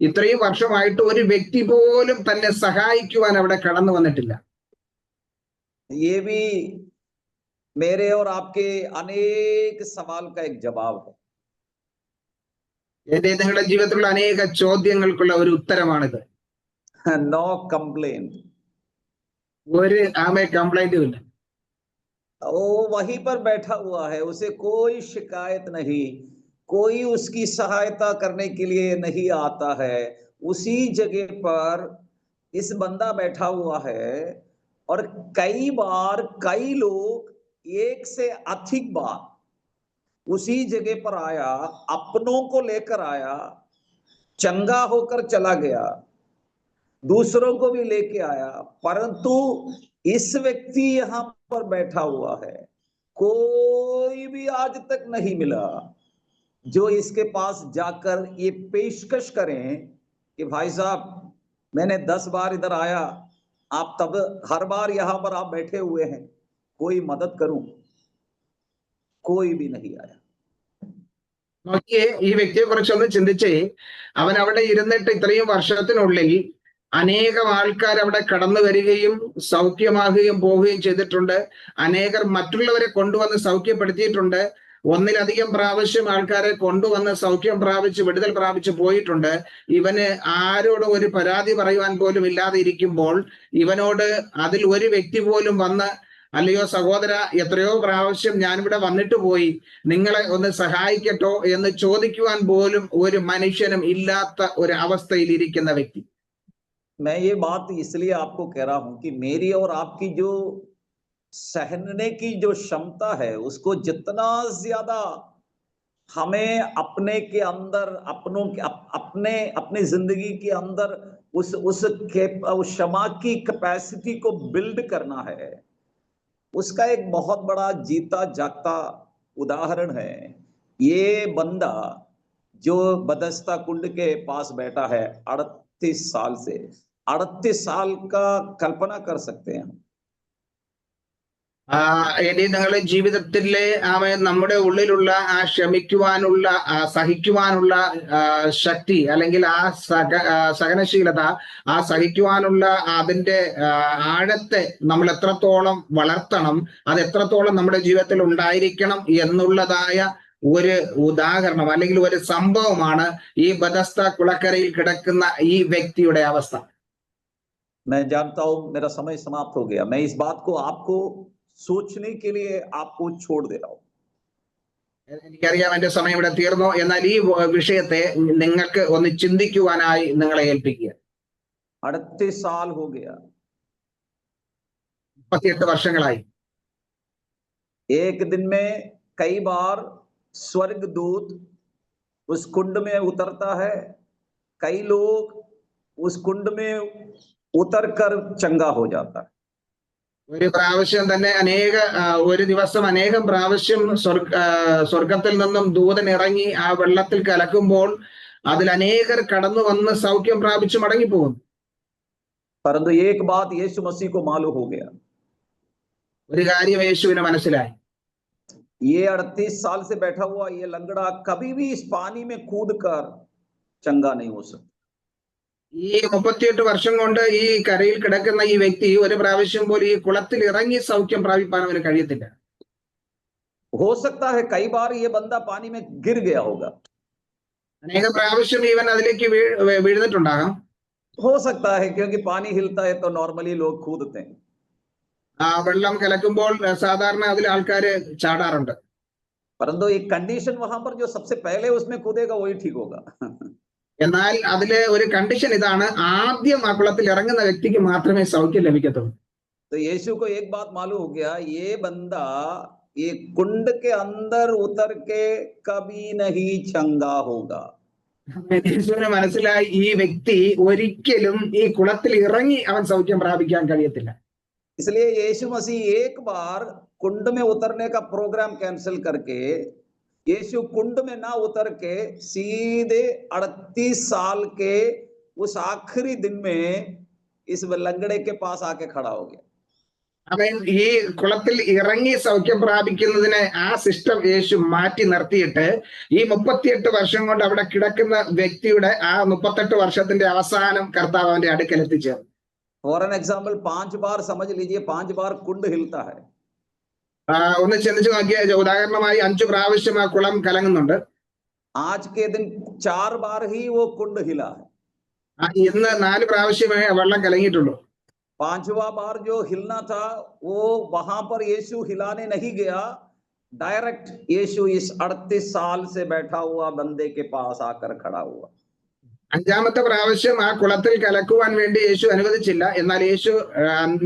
ഇത്രയും വർഷമായിട്ട് ഒരു വ്യക്തി പോലും തന്നെ സഹായിക്കുവാൻ അവിടെ കടന്നു വന്നിട്ടില്ല. ये भी मेरे और आपके अनेक सवाल का एक जवाब है। എന്റെ നിങ്ങളുടെ ജീവിതത്തിലുള്ള അനേക ചോദ്യങ്ങൾക്കുള്ള ഒരു ഉത്തരമാണിത്. नो कंप्लेंट, ഒരു കംപ്ലൈന്റും ഇല്ല. वो वहीं पर बैठा हुआ है, उसे कोई शिकायत नहीं, कोई उसकी सहायता करने के लिए नहीं आता है। उसी जगह पर इस बंदा बैठा हुआ है और कई बार कई लोग एक से अधिक बार उसी जगह पर आया, अपनों को लेकर आया, चंगा होकर चला गया, दूसरों को भी लेके आया, परंतु इस व्यक्ति यहां पर बैठा हुआ है, कोई भी आज तक नहीं मिला जो इसके पास जाकर ये पेशकश करें कि भाई साहब मैंने 10 बार इधर आया, आप तब हर बार यहां पर आप बैठे हुए हैं, कोई मदद करूं, कोई भी नहीं आया। നോക്കിയേ, ഈ വ്യക്തിയെ കുറിച്ചൊന്ന് ചിന്തിച്ചേ. അവൻ അവിടെ ഇരുന്നിട്ട് ഇത്രയും വർഷത്തിനുള്ളിൽ അനേകം ആൾക്കാർ അവിടെ കടന്നു വരികയും സൗഖ്യമാകുകയും പോവുകയും ചെയ്തിട്ടുണ്ട്. അനേകർ മറ്റുള്ളവരെ കൊണ്ടുവന്ന് സൗഖ്യപ്പെടുത്തിയിട്ടുണ്ട്. ഒന്നിലധികം പ്രാവശ്യം ആൾക്കാരെ കൊണ്ടുവന്ന് സൗഖ്യം പ്രാപിച്ച് വിടുതൽ പ്രാപിച്ച് പോയിട്ടുണ്ട്. ഇവന് ആരോടും ഒരു പരാതി പറയുവാൻ പോലും ഇല്ലാതെ ഇരിക്കുമ്പോൾ ഇവനോട് അതിൽ ഒരു വ്യക്തി പോലും വന്ന്, അല്ലയോ സഹോദര, എത്രയോ പ്രാവശ്യം ഞാനിവിടെ വന്നിട്ട് പോയി, നിങ്ങളെ ഒന്ന് സഹായിക്കട്ടോ എന്ന് ചോദിക്കുവാൻ പോലും ഒരു മനുഷ്യനും ഇല്ലാത്ത ഒരു അവസ്ഥയിൽ ഇരിക്കുന്ന വ്യക്തി. मैं ये बात इसलिए आपको कह रहा हूं कि मेरी और आपकी जो सहने की जो क्षमता है, उसको जितना ज्यादा हमें अपने के अंदर, अपनों के अपनी जिंदगी के अंदर उस क्षमा की कैपेसिटी को बिल्ड करना है, उसका एक बहुत बड़ा जीता जागता उदाहरण है ये बंदा जो बदस्ता कुंड के पास बैठा है 38 साल से। 38 साल का कल्पना कर सकते हैं हम। ഇനി നിങ്ങളുടെ ജീവിതത്തിലെ നമ്മുടെ ഉള്ളിലുള്ള ആ ക്ഷമിക്കുവാനുള്ള സഹിക്കുവാനുള്ള ശക്തി, അല്ലെങ്കിൽ ആ സഹനശീലത, ആ സഹിക്കുവാനുള്ള അതിന്റെ ആഴത്തെ നമ്മൾ എത്രത്തോളം വളർത്തണം, അത് എത്രത്തോളം നമ്മുടെ ജീവിതത്തിൽ ഉണ്ടായിരിക്കണം എന്നുള്ളതായ ഒരു ഉദാഹരണം അല്ലെങ്കിൽ ഒരു സംഭവമാണ് ഈ ബെഥസ്ത കുളക്കരയിൽ കിടക്കുന്ന ഈ വ്യക്തിയുടെ അവസ്ഥ. मैं जानता हूं मेरा समय समाप्त हो गया। मैं इस बात को आपको सोचने के लिए आपको छोड़ दे रहा हूं। എനിക്കറിയാം എന്റെ സമയം ഇവിടെ തീർന്നു, എന്നാൽ ഈ വിഷയത്തെ നിങ്ങൾക്ക് ഒന്ന് ചിന്തിക്കുവാനായി നിങ്ങളെ ഏൽപ്പിക്കുക. 38 साल हो गया। 38 വർഷങ്ങളായി. एक दिन में कई बार स्वर्गदूत उस कुंड में उतरता है, कई लोग उस कुंड में उतरकर चंगा हो जाता है। ഒരു പ്രാവശ്യം തന്നെ ഒരു ദിവസം അനേകം പ്രാവശ്യം സ്വർഗത്തിൽ നിന്നും ദൂതൻ ഇറങ്ങി ആ വെള്ളത്തിൽ കലക്കുമ്പോൾ അതിൽ അനേകർ കടന്നു വന്ന് സൗഖ്യം പ്രാപിച്ചു മടങ്ങിപ്പോകുന്നു. परंतु एक बात यीशु मसीह को मालूम हो गया। ഒരു കാര്യം യേശുവിന് മനസ്സിലായി. ये 38 साल से बैठा हुआ ये लंगड़ा कभी भी इस पानी में कूद कर चंगा नहीं हो सकता। ഈ 38 വർഷം കൊണ്ട് ഈ കരയിൽ കിടക്കുന്ന ഈ വ്യക്തി ഒരു പ്രാവശ്യം പോലും ഈ കുളത്തിൽ ഇറങ്ങി സൗഖ്യം പ്രാപിപ്പാൻ അവന് കഴിയത്തില്ല. हो सकता है कई बार ये बंदा पानी में गिर गया होगा। അനേക പ്രാവശ്യം ഇവൻ അതിലേക്ക് വീഴുന്നിട്ടുണ്ടാകാം. हो सकता है क्योंकि पानी हिलता है तो नॉर्मली लोग कूदते हैं। വെള്ളം കലക്കുമ്പോൾ സാധാരണ അതിൽ ആൾക്കാര് ചാടാറുണ്ട്. परंतु एक कंडीशन वहां पर जो सबसे पहले उसमें कूदेगा वही ठीक होगा। എന്നാൽ അതിലെ ഒരു കണ്ടീഷൻ ഇതാണ്, ആദ്യം ആ കുളത്തിൽ ഇറങ്ങുന്ന വ്യക്തിക്ക് മാത്രമേ സൗഖ്യം ലഭിക്കത്തുള്ളൂ. तो यीशु को एक बात मालूम हो गया, ये बंदा ये कुंड के अंदर उतर के कभी नहीं चंगा होगा। യേശുവിന് മനസ്സിലായി ഈ വ്യക്തി ഒരിക്കലും ഈ കുളത്തിൽ ഇറങ്ങി അവൻ സൗഖ്യം പ്രാപിക്കാൻ കഴിയത്തില്ല. इसलिए यीशु मसीह एक बार कुंड में उतरने का प्रोग्राम कैंसिल करके यीशु कुंड में ना उतर के सीधे 38 साल के उस आखिरी दिन में इस लंगड़े के पास आके खड़ा हो गया। അവൻ ഈ കുളത്തിൽ ഇറങ്ങി സൗഖ്യം പ്രാപിക്കുന്നതിനെ ആ സിസ്റ്റം യേശു മാറ്റി നിർത്തിയിട്ട് ഈ 38 വർഷം കൊണ്ട് അവിടെ കിടക്കുന്ന വ്യക്തിയുടെ ആ 38 വർഷത്തിന്റെ അവസാനം കർത്താവ് അവന്റെ അടുക്കൽ എത്തിച്ചേർന്നു. फॉर एन एग्जाम्पल 5 बार समझ लीजिए, 5 बार कुंड हिलता है। ഒന്ന് ചിന്തിച്ചു നോക്കിയ, ഉദാഹരണമായി 5 പ്രാവശ്യം ആ കുളം കലങ്ങുന്നുണ്ട്. आज के दिन 4 बार ही वो कुंड हिला है। ഇന്ന് 4 പ്രാവശ്യമേ വെള്ളം കലങ്ങിയിട്ടുള്ളൂ. 5वां बार जो हिलना था वो वहां पर यीशु हिलाने नहीं गया, डायरेक्ट यीशु इस 38 साल से बैठा हुआ बंदे के पास आकर खड़ा हुआ। 5ാമത്തെ പ്രാവശ്യം ആ കുളത്തിൽ കലക്കുവാൻ വേണ്ടി യേശു അനുവദിച്ചില്ല. എന്നാൽ യേശു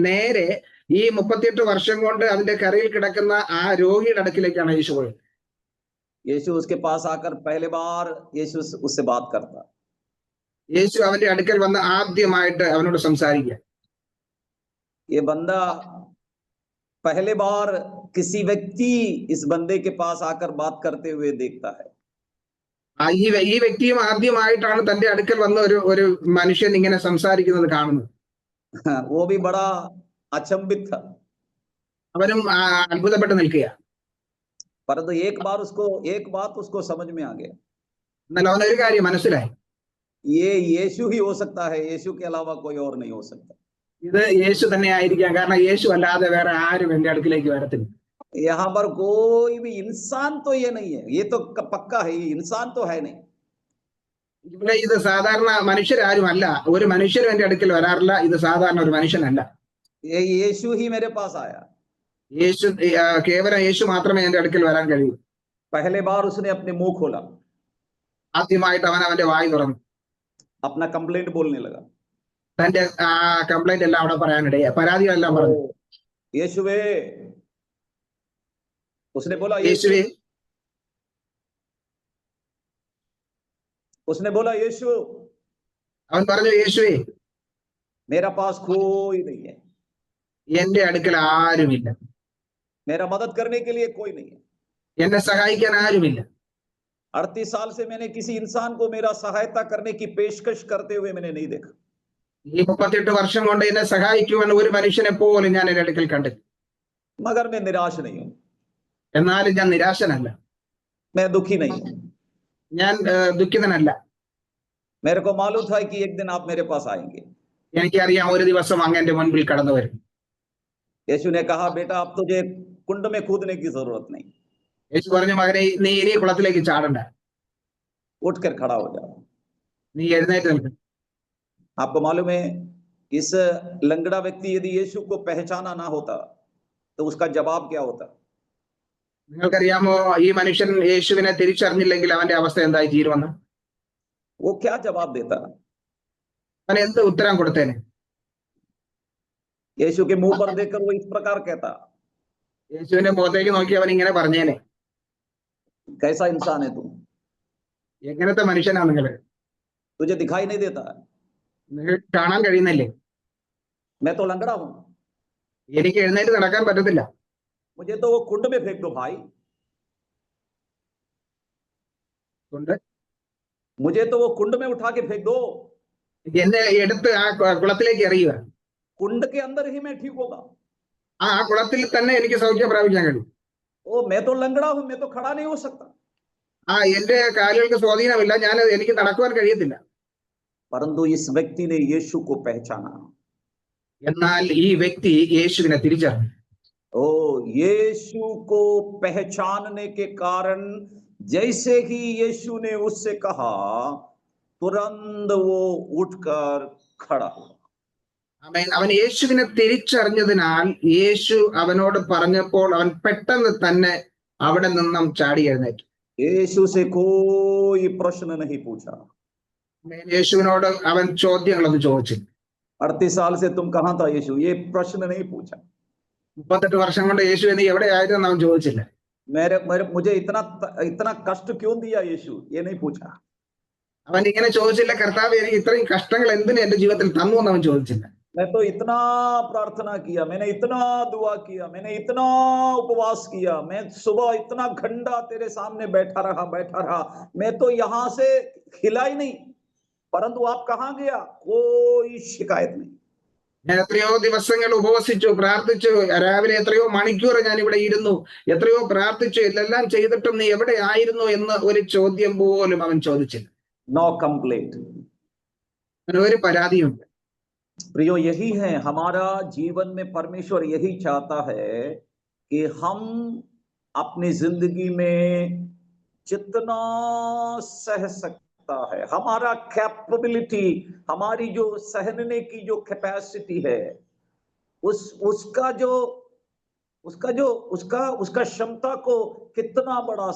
നേരെ ഈ 38 വർഷം കൊണ്ട് അതിന്റെ കരയിൽ കിടക്കുന്ന ആ രോഗിയുടെ അടുക്കിലേക്കാണ് യേശു പോയത്. यीशु उसके पास आकर पहले बार यीशु उससे बात करता। യേശു അവന്റെ അടുക്കൽ വന്ന് ആദ്യമായിട്ട് അവനോട് സംസാരിക്കുക. ये बंदा पहले बार किसी व्यक्ति इस बंदे के पास आकर बात करते हुए देखता है। ഈ വ്യക്തിയും ആദ്യമായിട്ടാണ് തന്റെ അടുക്കൽ വന്ന ഒരു മനുഷ്യൻ ഇങ്ങനെ സംസാരിക്കുന്നത് കാണുന്നത്. वो भी बड़ा अचंभित था। അവനും അത്ഭുതപ്പെട്ട് നിൽക്കുക. परंतु एक बात उसको समझ में आ गया। എന്നാൽ അവനൊരു കാര്യം മനസ്സിലായി, ये यीशु ही हो सकता है, यीशु के अलावा कोई और नहीं हो सकता। ഇത് യേശു തന്നെ ആയിരിക്കാം, കാരണം യേശു അല്ലാതെ വേറെ ആരും എന്റെ അടുക്കിലേക്ക് വരത്തില്ല. यहाँ पर कोई भी इंसान तो ये नहीं है, ये तो पक्का है, ये इंसान तो है नहीं। ഇവിടെ ഇത് സാധാരണ മനുഷ്യരാരും അല്ല, ഒരു മനുഷ്യരും എന്റെ അടുക്കൽ വരാറില്ല, ഇത് സാധാരണ ഒരു മനുഷ്യനല്ല. ये यीशु ही मेरे पास आया। യേശു, കേവലം യേശു മാത്രമേ എന്റെ അടുക്കൽ വരാൻ കഴിയൂ. पहले बार उसने अपने मुंह खोला, ആദ്യമായിട്ട് അവൻ അവന്റെ വായി തുറന്നു, अपना कंप्लेंट बोलने लगा। തന്റെ കംപ്ലൈന്റ് എല്ലാം അവിടെ പറയാനിടയാ, പരാതികളെല്ലാം പറഞ്ഞു. यीशुवे, उसने बोला യേശുവേ, उसने बोला यीशु, അവൻ പറഞ്ഞു, യേശുവേ, मेरा पास कोई नहीं है, എന്റെ അടുക്കൽ ആരുമില്ല, मेरा मदद करने के लिए कोई नहीं है। എന്നെ സഹായിക്കാൻ ആരുമില്ല. 38 साल से मैंने किसी इंसान को मेरा सहायता करने की पेशकश करते हुए मैंने नहीं देखा। ഈ 38 വർഷം കൊണ്ട് എന്നെ സഹായിക്കുവാൻ ഒരു മനുഷ്യനെ പോലും ഞാൻ എന്റെ അടുക്കൽ കണ്ടില്ല. मगर मैं निराश नहीं हूं, എന്നാലും ഞാൻ നിരാശനല്ല, मैं दुखी नहीं हूं। ഞാൻ ദുഃഖിതനല്ല. मेरे को मालूम था कि एक दिन आप मेरे पास आएंगे। എനിക്കറിയാം ഒരു ദിവസം അങ്ങ് എന്റെ മുൻപിൽ കടന്നു വരും. यीशु ने कहा, बेटा अब तुझे कुंड में कूदने की जरूरत नहीं, യേശു പറഞ്ഞു, മകനെ നീ ഇനി കുളത്തിലേക്ക് ചാടണ്ട, उठकर खड़ा हो जा। നീ എഴുന്നേറ്റ് നിൽക്കും. आपको मालूम है, इस लंगड़ा व्यक्ति यदि यीशु को पहचाना ना होता तो उसका जवाब क्या होता? നിങ്ങൾക്കറിയാമോ, ഈ മനുഷ്യൻ യേശുവിനെ തിരിച്ചറിഞ്ഞില്ലെങ്കിൽ അവന്റെ അവസ്ഥ എന്തായി തീരുമെന്ന്? वो क्या जवाब देता? അവൻ എന്ത് ഉത്തരം കൊടുത്തേനെ? यीशु के मुंह पर देखकर वो इस प्रकार कहता, യേശുവിന്റെ മുഖത്തേക്ക് നോക്കി അവൻ ഇങ്ങനെ പറഞ്ഞേനെ, कैसा इंसान है तू, എങ്ങനത്തെ മനുഷ്യനാ നിങ്ങൾ? तुझे दिखाई नहीं देता? നിങ്ങൾക്ക് കാണാൻ കഴിയുന്നില്ലേ? मैं तो लंगड़ा हूं, എനിക്ക് എഴുന്നേറ്റ് നടക്കാൻ പറ്റത്തില്ല, मुझे तो वो कुंड में फेंक दो भाई, കൊണ്ട് मुझे तो वो कुंड में उठा के फेंक दो, എന്നെ എടുത്ത് ആ കുളത്തിലേക്ക് എറിയുക. कुंड के अंदर ही मैं ठीक होगा। ആ കുളത്തിൽ തന്നെ എനിക്ക് സൗഖ്യം പ്രാപിക്കാൻ കഴിയും. ओ मैं तो लंगड़ा हूं, मैं तो खड़ा नहीं हो सकता। എന്റെ കാലുകൾക്ക് സ്വാധീനമില്ല, എനിക്ക് നടക്കുവാൻ കഴിയത്തില്ല. परंतु इस व्यक्ति ने यीशु को पहचाना। എന്നാൽ ഈ വ്യക്തി യേശുവിനെ തിരിച്ചറിഞ്ഞു. ओ यीशु को पहचानने के कारण जैसे ही यीशु ने उससे कहा, तुरंत वो उठकर खड़ा हुआ। അവൻ യേശുവിനെ തിരിച്ചറിഞ്ഞതിനാൽ യേശു അവനോട് പറഞ്ഞപ്പോൾ അവൻ പെട്ടെന്ന് തന്നെ അവിടെ നിന്നും ചാടി എഴുന്നേറ്റു. यीशु से कोई प्रश्न नहीं पूछा। യേശുവിനോട് അവൻ ചോദ്യങ്ങളൊന്നും ചോദിച്ചില്ല. 38 साल से तुम कहां था यीशु, ये प्रश्न नहीं पूछा। 38 വർഷം കൊണ്ട് യേശു നീ എവിടെയായിരുന്നു അവൻ ചോദിച്ചില്ല. मुझे इतना कष्ट क्यों दिया यीशु, ये नहीं पूछा। അവൻ ഇങ്ങനെ ചോദിച്ചില്ല, കർത്താവ് എനിക്ക് ഇത്രയും കഷ്ടങ്ങൾ എന്തിനു എന്റെ ജീവിതത്തിൽ തന്നു എന്ന് അവൻ ചോദിച്ചില്ല. मैं तो इतना प्रार्थना किया, मैंने इतना दुआ किया, मैंने इतना उपवास किया, मैं सुबह इतना घंटा तेरे सामने बैठा रहा, मैं तो यहां से हिला ही नहीं, परंतु आप कहां गया, कोई शिकायत नहीं। ഞാൻ എത്രയോ ദിവസങ്ങൾ ഉപവസിച്ചു, പ്രാർത്ഥിച്ചു, രാവിലെ എത്രയോ മണിക്കൂർ ഞാൻ ഇവിടെ ഇരുന്നു, എത്രയോ പ്രാർത്ഥിച്ചു, ഇതെല്ലാം ചെയ്തിട്ടും നീ എവിടെ ആയിരുന്നു എന്ന് ഒരു ചോദ്യം പോലും അവൻ ചോദിച്ചില്ല. No complaint. ഒരു പരാതിയുണ്ട്. प्रियो, यही है हमारा जीवन में, परमेश्वर यही चाहता है कि हम अपनी जिंदगी में जितना सह सकता है, हमारा कैपेबिलिटी, हमारी जो सहने की जो कैपेसिटी है, उसका क्षमता को कितना बढ़ा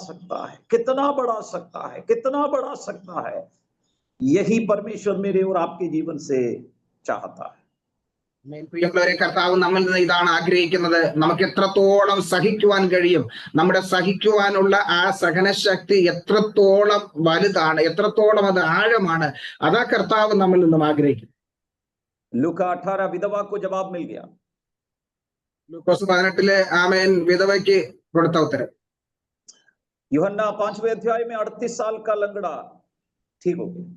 सकता है, यही परमेश्वर मेरे और आपके जीवन से चाहता है। പ്രിയമുള്ളവരെ, കർത്താവ് നമ്മളിൽ നിന്ന് ഇതാണ് ആഗ്രഹിക്കുന്നത്. നമുക്ക് എത്രത്തോളം സഹിക്കുവാൻ കഴിയും, നമ്മുടെ സഹിക്കുവാനുള്ള ആ സഹനശക്തി എത്രത്തോളം വലുതാണ്, എത്രത്തോളം അത് ആഴമാണ്, അതാ കർത്താവ് നമ്മളിൽ നിന്നും ആഗ്രഹിക്കുന്നു. लूका 18 विधवा को जवाब मिल गया। ലൂക്കോസ് 18 ആമേൻ വിധവയ്ക്ക് കൊടുത്ത ഉത്തരം. यूहन्ना 5वें अध्याय में 38 साल का लंगड़ा ठीक हो गया।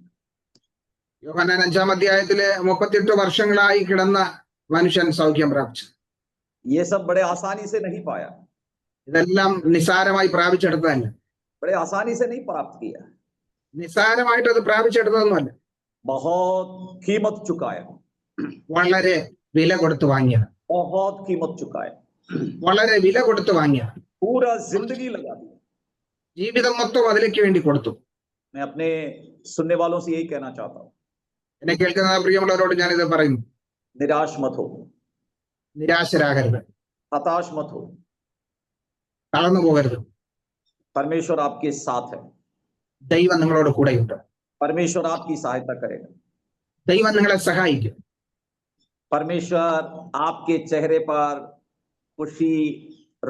യോഹന്നാൻ 5-ാം അധ്യായത്തില് 38 വർഷങ്ങളായി കിടന്ന മനുഷ്യൻ സൗഖ്യം പ്രാപിച്ചു. ये सब बड़े आसानी से नहीं पाया, ഇതെല്ലാം നിസാരമായി പ്രാപിച്ചെടുത്തതല്ല, बड़े आसानी से नहीं प्राप्त किया, നിസാരമായിട്ട് അത് പ്രാപിച്ചെടുത്തതൊന്നുമല്ല, बहुत कीमत चुकाया, വളരെ വില കൊടുത്തു വാങ്ങിയത്, बहुत कीमत चुकाया, വളരെ വില കൊടുത്തു വാങ്ങിയത്, पूरा जिंदगी लगा दी। ജീവിതം മൊത്തം അതിലേക്ക് വേണ്ടി കൊടുത്തു. मैं अपने सुनने वालों से यही कहना चाहता हूँ, എന്നെ കേൾക്കുന്ന പ്രിയമുള്ളവരോട് ഞാനിത് പറയുന്നു, निराश मत हो, നിരാശരാകരുത്, हताश मत हो, തളർന്നു പോകരുത്. परमेश्वर आपके साथ है, ദൈവം നിങ്ങളോട് കൂടെയുണ്ട്, परमेश्वर आपकी सहायता करेगा, ദൈവം നിങ്ങളെ സഹായിക്കും. परमेश्वर आपके चेहरे पर खुशी,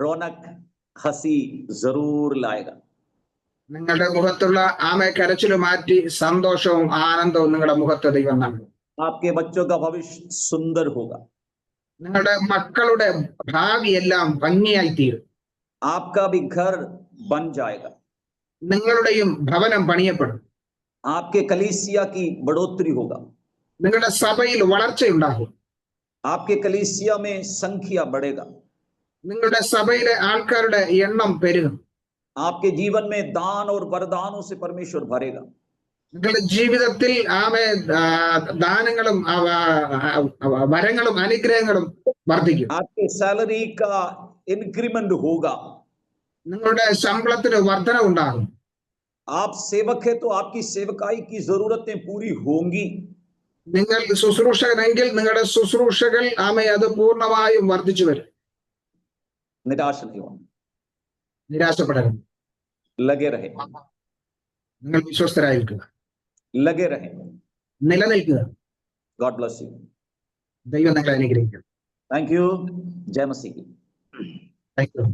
रौनक, हंसी जरूर लाएगा। നിങ്ങളുടെ മുഖത്തുള്ള കരച്ചില് മാറ്റി സന്തോഷവും ആനന്ദവും നിങ്ങളുടെ മുഖത്ത് ദൈവം നൽകും. आपके बच्चों का भविष्य सुंदर होगा, നിങ്ങളുടെ മക്കളുടെ ഭാവിയെല്ലാം ഭംഗിയായി തീരും. आपका भी घर बन जाएगा, നിങ്ങളുടെയും ഭവനം പണിയപ്പെടും. आपके कलीसिया की बढ़ोतरी होगा, നിങ്ങളുടെ സഭയിൽ വളർച്ചയുണ്ടാകും. आपके कलीसिया में संख्या बढ़ेगा, നിങ്ങളുടെ സഭയിലെ ആൾക്കാരുടെ എണ്ണം പെരുകും. आपके जीवन में दान और वरदानों से परमेश्वर भरेगा. നിങ്ങളുടെ ജീവിതത്തിൽ ദാനങ്ങളും വരങ്ങളും അനുഗ്രഹങ്ങളും വർദ്ധിക്കും. आपके सैलरी का इंक्रीमेंट होगा. നിങ്ങളുടെ ശമ്പളത്തിന് വർധന ഉണ്ടാകും. आप सेवक है तो आपकी सेवकाई की जरूरतें पूरी होंगी. നിങ്ങൾ ശുശ്രൂഷകനെങ്കിൽ നിങ്ങളുടെ ശുശ്രൂഷകൾ അത് പൂർണ്ണമായും വർദ്ധിച്ചു വരും. निराश नहीं होना. നിരാശപ്പെടരുത്. लगे रहे. നിങ്ങൾ വിശ്വസ്തരായിരിക്കുക. लगे रहे. നിലനിൽക്കുക. God bless you. ദൈവം നിങ്ങളെ അനുഗ്രഹിക്കും. Thank you. जय मसीह. Thank you.